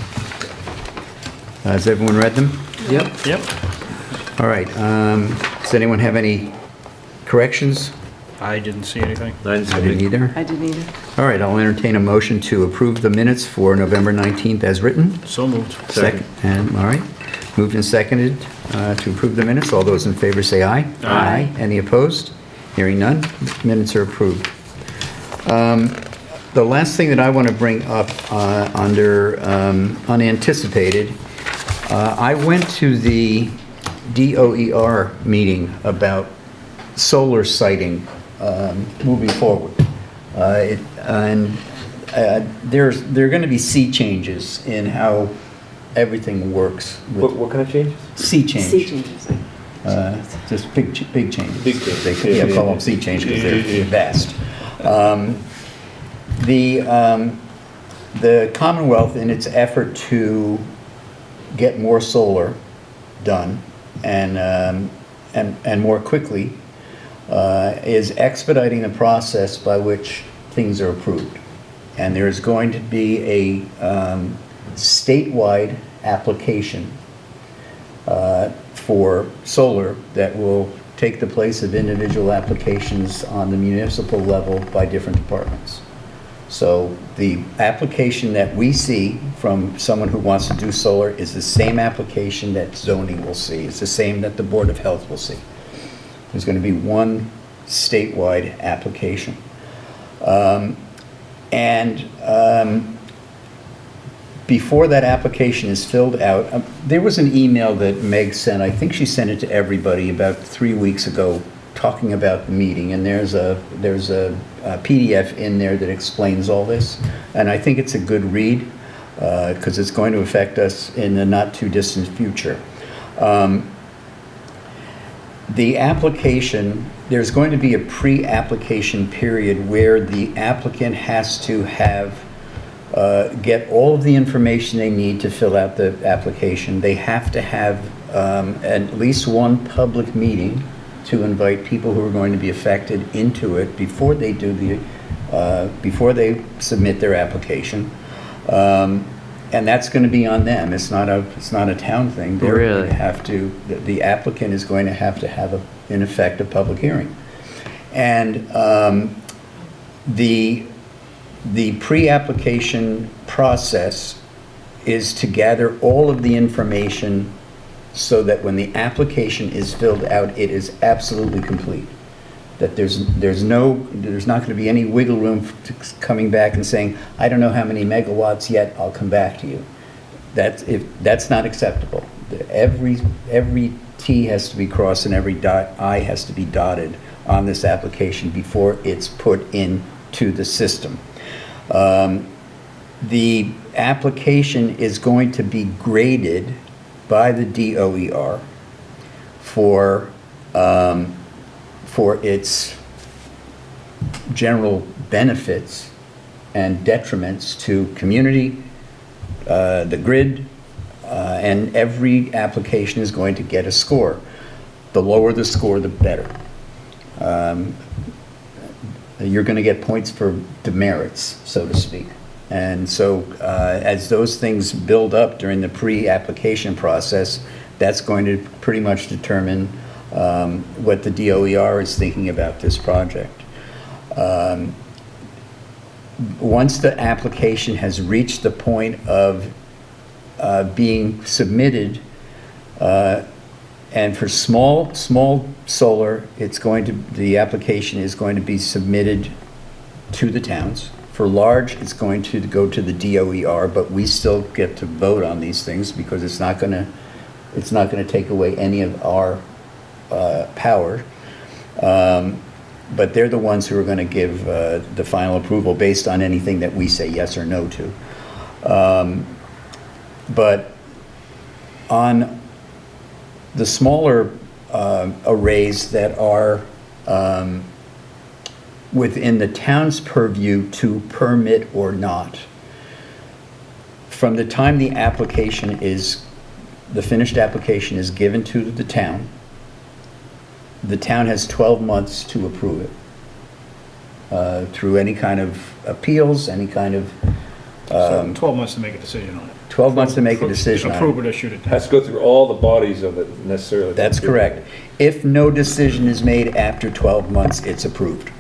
Has everyone read them? Yep. Yep. All right, does anyone have any corrections? I didn't see anything. I didn't either. I didn't either. All right, I'll entertain a motion to approve the minutes for November 19th as written. So moved. Second. And, all right, moved and seconded to approve the minutes. All those in favor say aye. Aye. Any opposed? Hearing none, minutes are approved. The last thing that I want to bring up under unanticipated, I went to the DOER meeting about solar siting moving forward. And there are going to be sea changes in how everything works. with- What kind of changes? Sea change. Sea changes. Just big changes. Big changes. They could, yeah, call them sea changes because they're vast. The Commonwealth, in its effort to get more solar done and more quickly, is expediting the process by which things are approved. And there is going to be a statewide application for solar that will take the place of individual applications on the municipal level by different departments. So the application that we see from someone who wants to do solar is the same application that zoning will see. It's the same that the Board of Health will see. There's going to be one statewide application. Before that application is filled out, there was an email that Meg sent, I think she sent it to everybody about 3 weeks ago, talking about the meeting, and there's a PDF in there that explains all this, and I think it's a good read, because it's going to affect us in the not-too-distant future. The application, there's going to be a pre-application period where the applicant has to have get all of the information they need to fill out the application. They have to have at least one public meeting to invite people who are going to be affected into it before they do before they submit their application. And that's going to be on them. It's not a town thing. They're going Really? to have to, the applicant is going to have in effect, a public hearing. And the pre-application process is to gather all of the information so that when the application is filled out, it is absolutely complete. That there's not going to be any wiggle room coming back and saying, I don't know how many megawatts yet, I'll come back to you. That's not acceptable. Every T has to be crossed and every I has to be dotted on this application before it's put into the system. The application is going to be graded by the DOER for its general benefits and detriments to community, the grid, and every application is going to get a score. The lower the score, the better. You're going to get points for demerits, so to speak. And so as those things build up during the pre-application process, that's going to pretty much determine what the DOER is thinking about this project. once the application has reached the point of being submitted, and for small solar, the application is going to be submitted to the towns. For large, it's going to go to the DOER, but we still get to vote on these things because it's not gonna take away any of our power. But they're the ones who are gonna give the final approval based on anything that we say yes or no to. But on the smaller arrays that are within the town's purview to permit or not, from the time the finished application is given to the town has 12 months to approve it through any kind of appeals, any kind of, So 12 months to make a decision on it. 12 months to make a decision on Approve it. it or shoot it down. Has to go through all the bodies of it necessarily. That's correct. If no decision is made after 12 months, it's approved.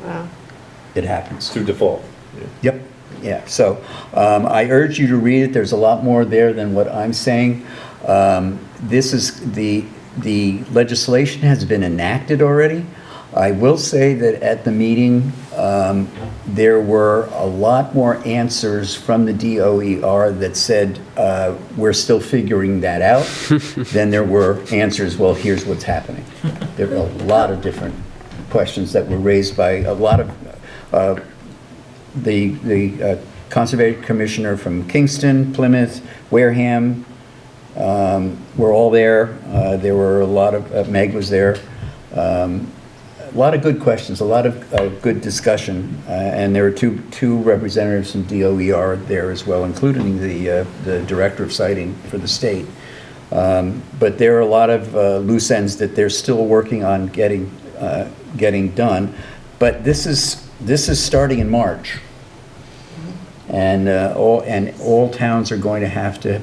Wow. It happens. Through default. Yep, yeah, so I urge you to read it, there's a lot more there than what I'm saying. This is, the legislation has been enacted already. I will say that at the meeting, there were a lot more answers from the DOER that said, we're still figuring that out, than there were answers, well, here's what's happening. There were a lot of different questions that were raised by a lot of the Conservation Commissioner from Kingston, Plymouth, Wareham, were all there. There were a lot of, Meg was there. A lot of good questions, a lot of good discussion, and there were two representatives from DOER there as well, including the Director of Siting for the state. But there are a lot of loose ends that they're still working on getting done. But this is starting in March, and all towns are going to have to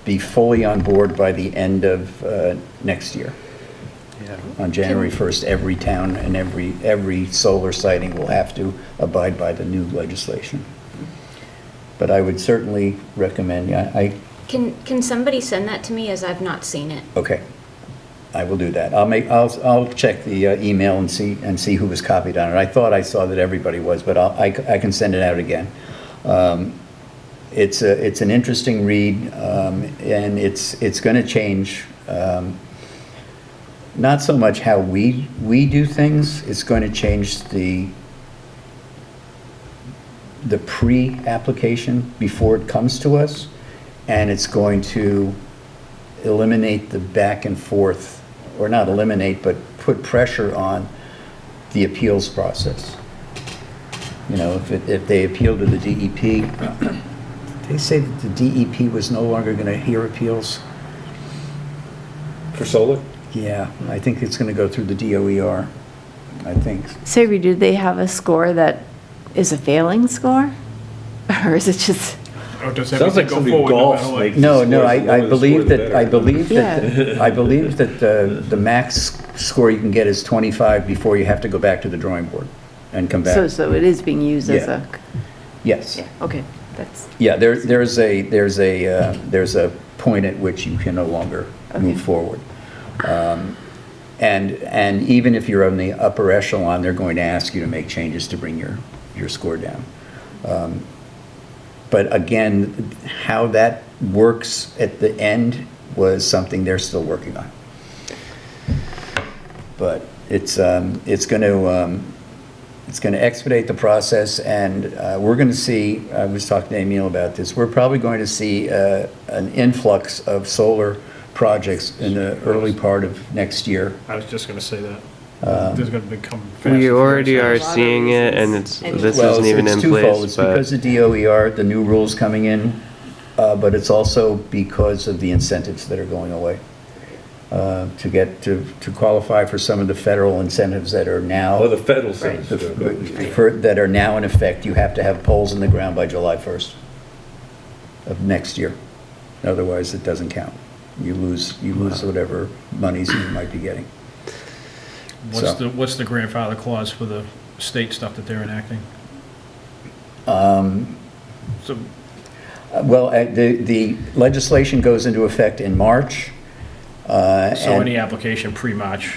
be fully on board by the end of next year. On January 1st, every town and every solar siting will have to abide by the new legislation. But I would certainly recommend, Can somebody send that to me, as I've not seen it? okay, I will do that. I'll check the email and see who was copied on it. I thought I saw that everybody was, but I can send it out again. It's an interesting read, and it's going to change. Not so much how we do things, it's going to change the pre-application before it comes to us, and it's going to eliminate the back and forth, or not eliminate, but put pressure on the appeals process. You know, if they appeal to the DEP, they say that the DEP was no longer going to hear appeals. For solar? Yeah, I think it's going to go through the DOER, I think. So, do they have a score that is a failing score? Or is it just, Or does Sounds everything like go somebody forward no golfs matter what? makes- No, no, Scores, the I lower the believe score, the that, better. I believe that the max score you can get is 25 before you have to go back to the drawing board and come back. so it is being used as Yeah. a, Yes. yeah, okay, that's, Yeah, there's a point at which you can no longer move forward. And even if you're on the upper echelon, they're going to ask you to make changes to bring your score down. But again, how that works at the end was something they're still working on. But it's going to expedite the process, and we're going to see, I was talking to Emil about this, we're probably going to see an influx of solar projects in the early part of next year. I was just going to say that. There's going to become fast. We and already furious. are seeing it, and this Well, isn't even it's in twofold. place, It's because but of DOER, the new rules coming in, but it's also because of the incentives that are going away. To qualify for some of the federal incentives that are now. Oh, the federal sense. That are now in effect, you have to have poles in the ground by July 1st of next year. Otherwise, it doesn't count. You lose whatever monies you might be getting. What's the grandfather clause for the state stuff that they're enacting? So, Well, the legislation goes into effect in March. so and- any application pre-March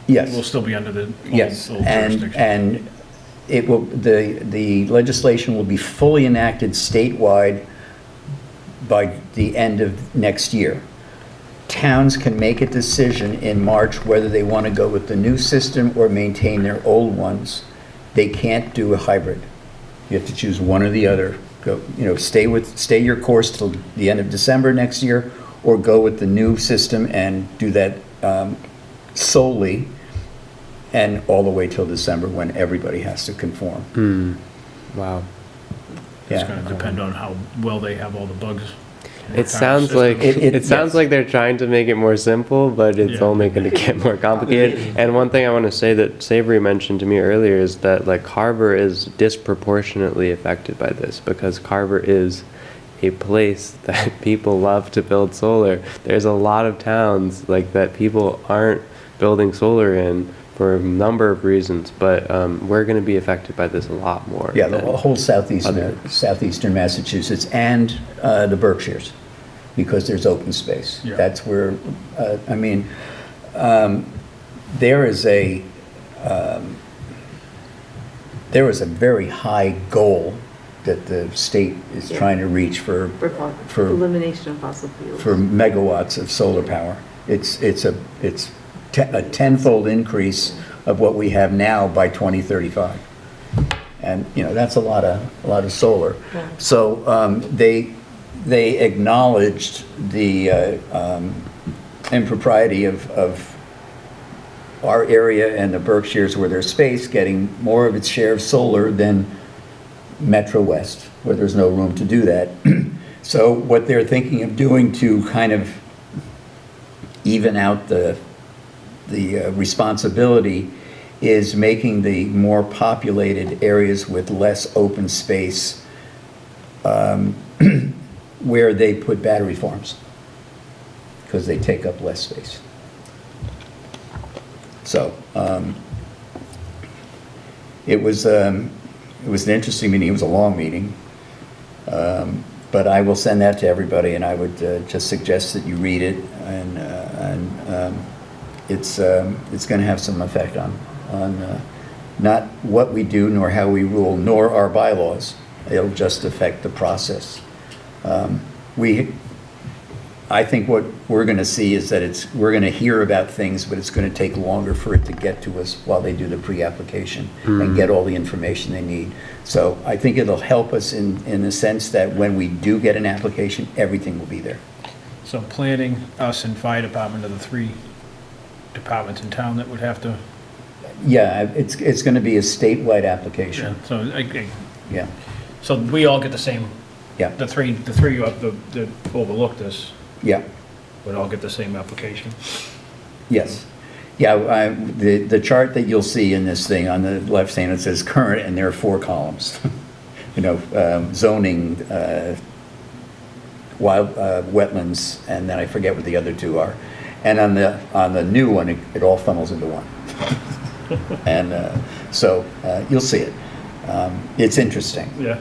Yes. will still be under the Yes, old and, jurisdiction? and it will, the legislation will be fully enacted statewide by the end of next year. Towns can make a decision in March whether they want to go with the new system or maintain their old ones. They can't do a hybrid. You have to choose one or the other. Go, stay your course till the end of December next year, or go with the new system and do that solely and all the way till December when everybody has to conform. Wow. It's Yeah. going to depend on how well they have all the bugs. in It the sounds system. like it sounds yes. like they're trying to make it more simple, but it's Yeah. only going to get more complicated. And one thing I want to say that Savory mentioned to me earlier is that like Carver is disproportionately affected by this because Carver is a place that people love to build solar. There's a lot of towns like that people aren't building solar in for a number of reasons, but we're going to be affected by this a lot more. Yeah, the than whole other- southeastern Massachusetts and the Berkshires, because there's open space. Yeah. That's where, there is a very high goal that the state is trying to reach for elimination of fossil fuels. for megawatts of solar power. It's a tenfold increase of what we have now by 2035. And, that's a lot of solar. Yeah. So they acknowledged the impropriety of our area and the Berkshires where there's space getting more of its share of solar than Metro West, where there's no room to do that. So what they're thinking of doing to kind of even out the responsibility is making the more populated areas with less open space where they put battery farms, because they take up less space. So it was an interesting meeting. It was a long meeting. But I will send that to everybody, and I would just suggest that you read it, and it's going to have some effect on not what we do, nor how we rule, nor our bylaws. It'll just affect the process. I think what we're going to see is that we're going to hear about things, but it's going to take longer for it to get to us while they do the pre-application and get all the information they need. So I think it'll help us in the sense that when we do get an application, everything will be there. So planning, us and fire department are the three departments in town that would have to, Yeah, it's going to be a statewide application. so, Yeah, so we all get the same, yeah, the three that overlooked this yeah, would all get the same application. yes. Yeah, the chart that you'll see in this thing on the left hand, it says current, and there are 4 columns. Zoning, wild, wetlands, and then I forget what the other 2 are. And on the new one, it all funnels into one. And so you'll see it. It's interesting. Yeah.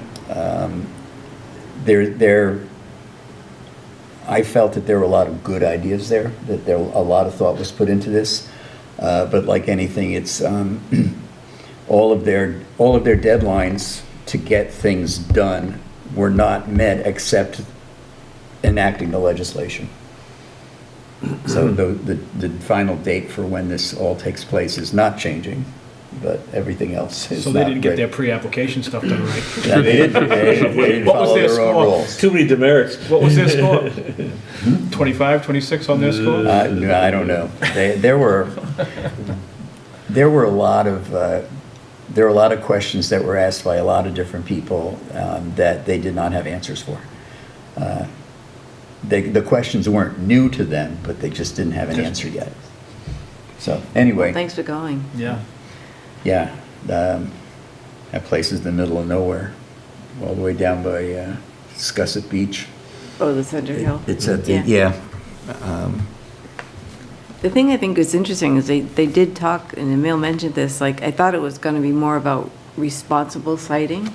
I felt that there were a lot of good ideas there, that a lot of thought was put into this. But like anything, it's all of their deadlines to get things done were not met except enacting the legislation. So the final date for when this all takes place is not changing, but everything else is So they not didn't get great. their pre-application stuff done right. Yeah, they didn't What was follow their their own score? rules. Too many demerits. What was their score? 25, 26 on their score? No, I don't know. There were a lot of questions that were asked by a lot of different people that they did not have answers for. The questions weren't new to them, but they just didn't have an answer yet. So anyway, Thanks for going. Yeah. yeah, that place is in the middle of nowhere, all the way down by Scusset Beach. Oh, the Center Hill. It's at the, Yeah. yeah. The thing I think is interesting is they did talk, and Emil mentioned this, like, I thought it was going to be more about responsible siting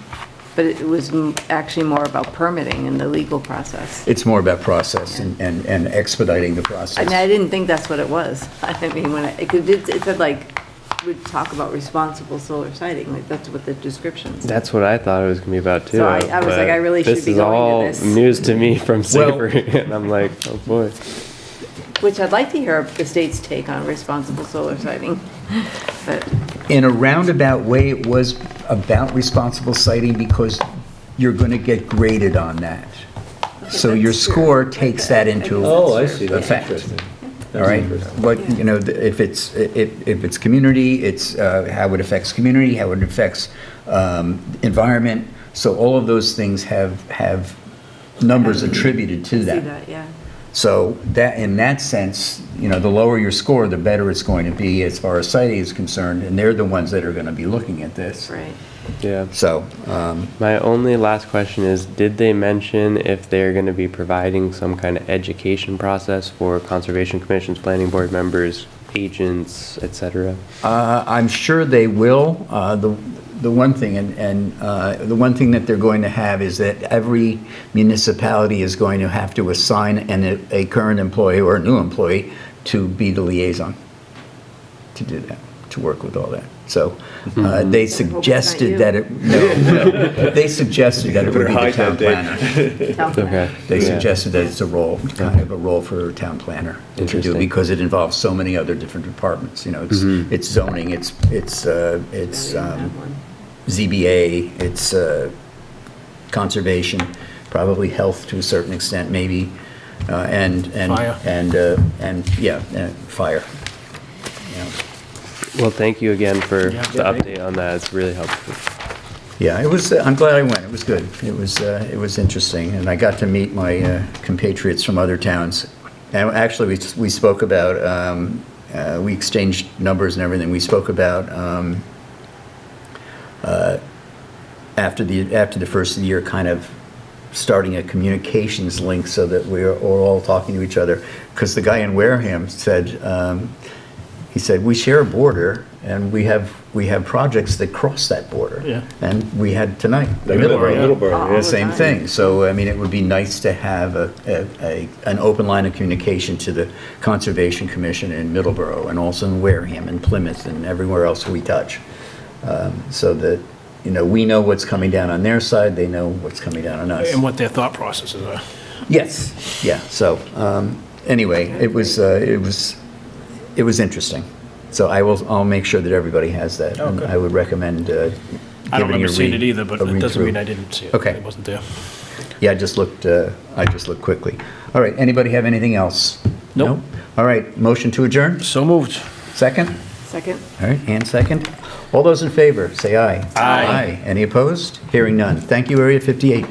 but it was actually more about permitting and the legal process. It's more about process and expediting the I process. mean, I didn't think that's what it was. I mean, when it said like, we'd talk about responsible solar siting, like that's what the description said. That's what I thought it was gonna be about too. So I was but like, I really should be going to this. This is all news to me from Well- Savory, and I'm like, oh boy. Which I'd like to hear the state's take on responsible solar siting, but, In a roundabout way, it was about responsible siting because you're going to get graded on that. So your that's true. score takes that into Oh, I see, that's effect. interesting. All right, but, you know, if it's community, it's how it affects community, how it affects environment. So all of those things have numbers attributed to see that. that, yeah. So that, in that sense, you know, the lower your score, the better it's going to be as far as siting is concerned, and they're the ones that are going to be looking at this. Right. Yeah. So, My only last question is, did they mention if they're gonna be providing some kind of education process for conservation commissions, planning board members, agents, et cetera? I'm sure they will. The one thing, the one thing that they're going to have is that every municipality is going to have to assign a current employee or a new employee to be the liaison, to do that, to work with all that. So they suggested you. that they suggested that it would be the town planner. Okay. They Yeah. suggested that it's a role, kind of a role for a town planner to do, Interesting. because it involves so many other different departments, you know, it's zoning, it's ZBA, it's conservation, probably health to a certain extent, maybe, and Fire. Fire. Yeah. Well, thank you again for Yeah. the update on that. It's really helpful. Yeah, it was, I'm glad I went, it was good. It was interesting, and I got to meet my compatriots from other towns. And actually, we spoke about, we exchanged numbers and everything. We spoke about, after the first of the year, kind of starting a communications link so that we're all talking to each other. Because the guy in Wareham said, he said, we share a border, and we have projects that cross that border. Yeah. And we had tonight, Middleborough, the same thing. So, I mean, it would be nice to have an open line of communication to the Conservation Commission in Middleborough, and also in Wareham and Plymouth and everywhere else we touch. So that, you know, we know what's coming down on their side, they know what's coming down on us. And what their thought processes are. Yes, yeah, so, anyway, it was interesting. So I'll make sure that everybody has that. And Okay. I would recommend I don't giving remember a seeing read- it either, but a it read doesn't through. mean I didn't see it. Okay. It wasn't there. Yeah, I just looked quickly. All right, anybody have anything else? Nope. No? All right, motion to adjourn? So moved. Second? Second? All right, and second. All those in favor, say aye. Aye. Any opposed? Hearing none. Thank you, Area 58.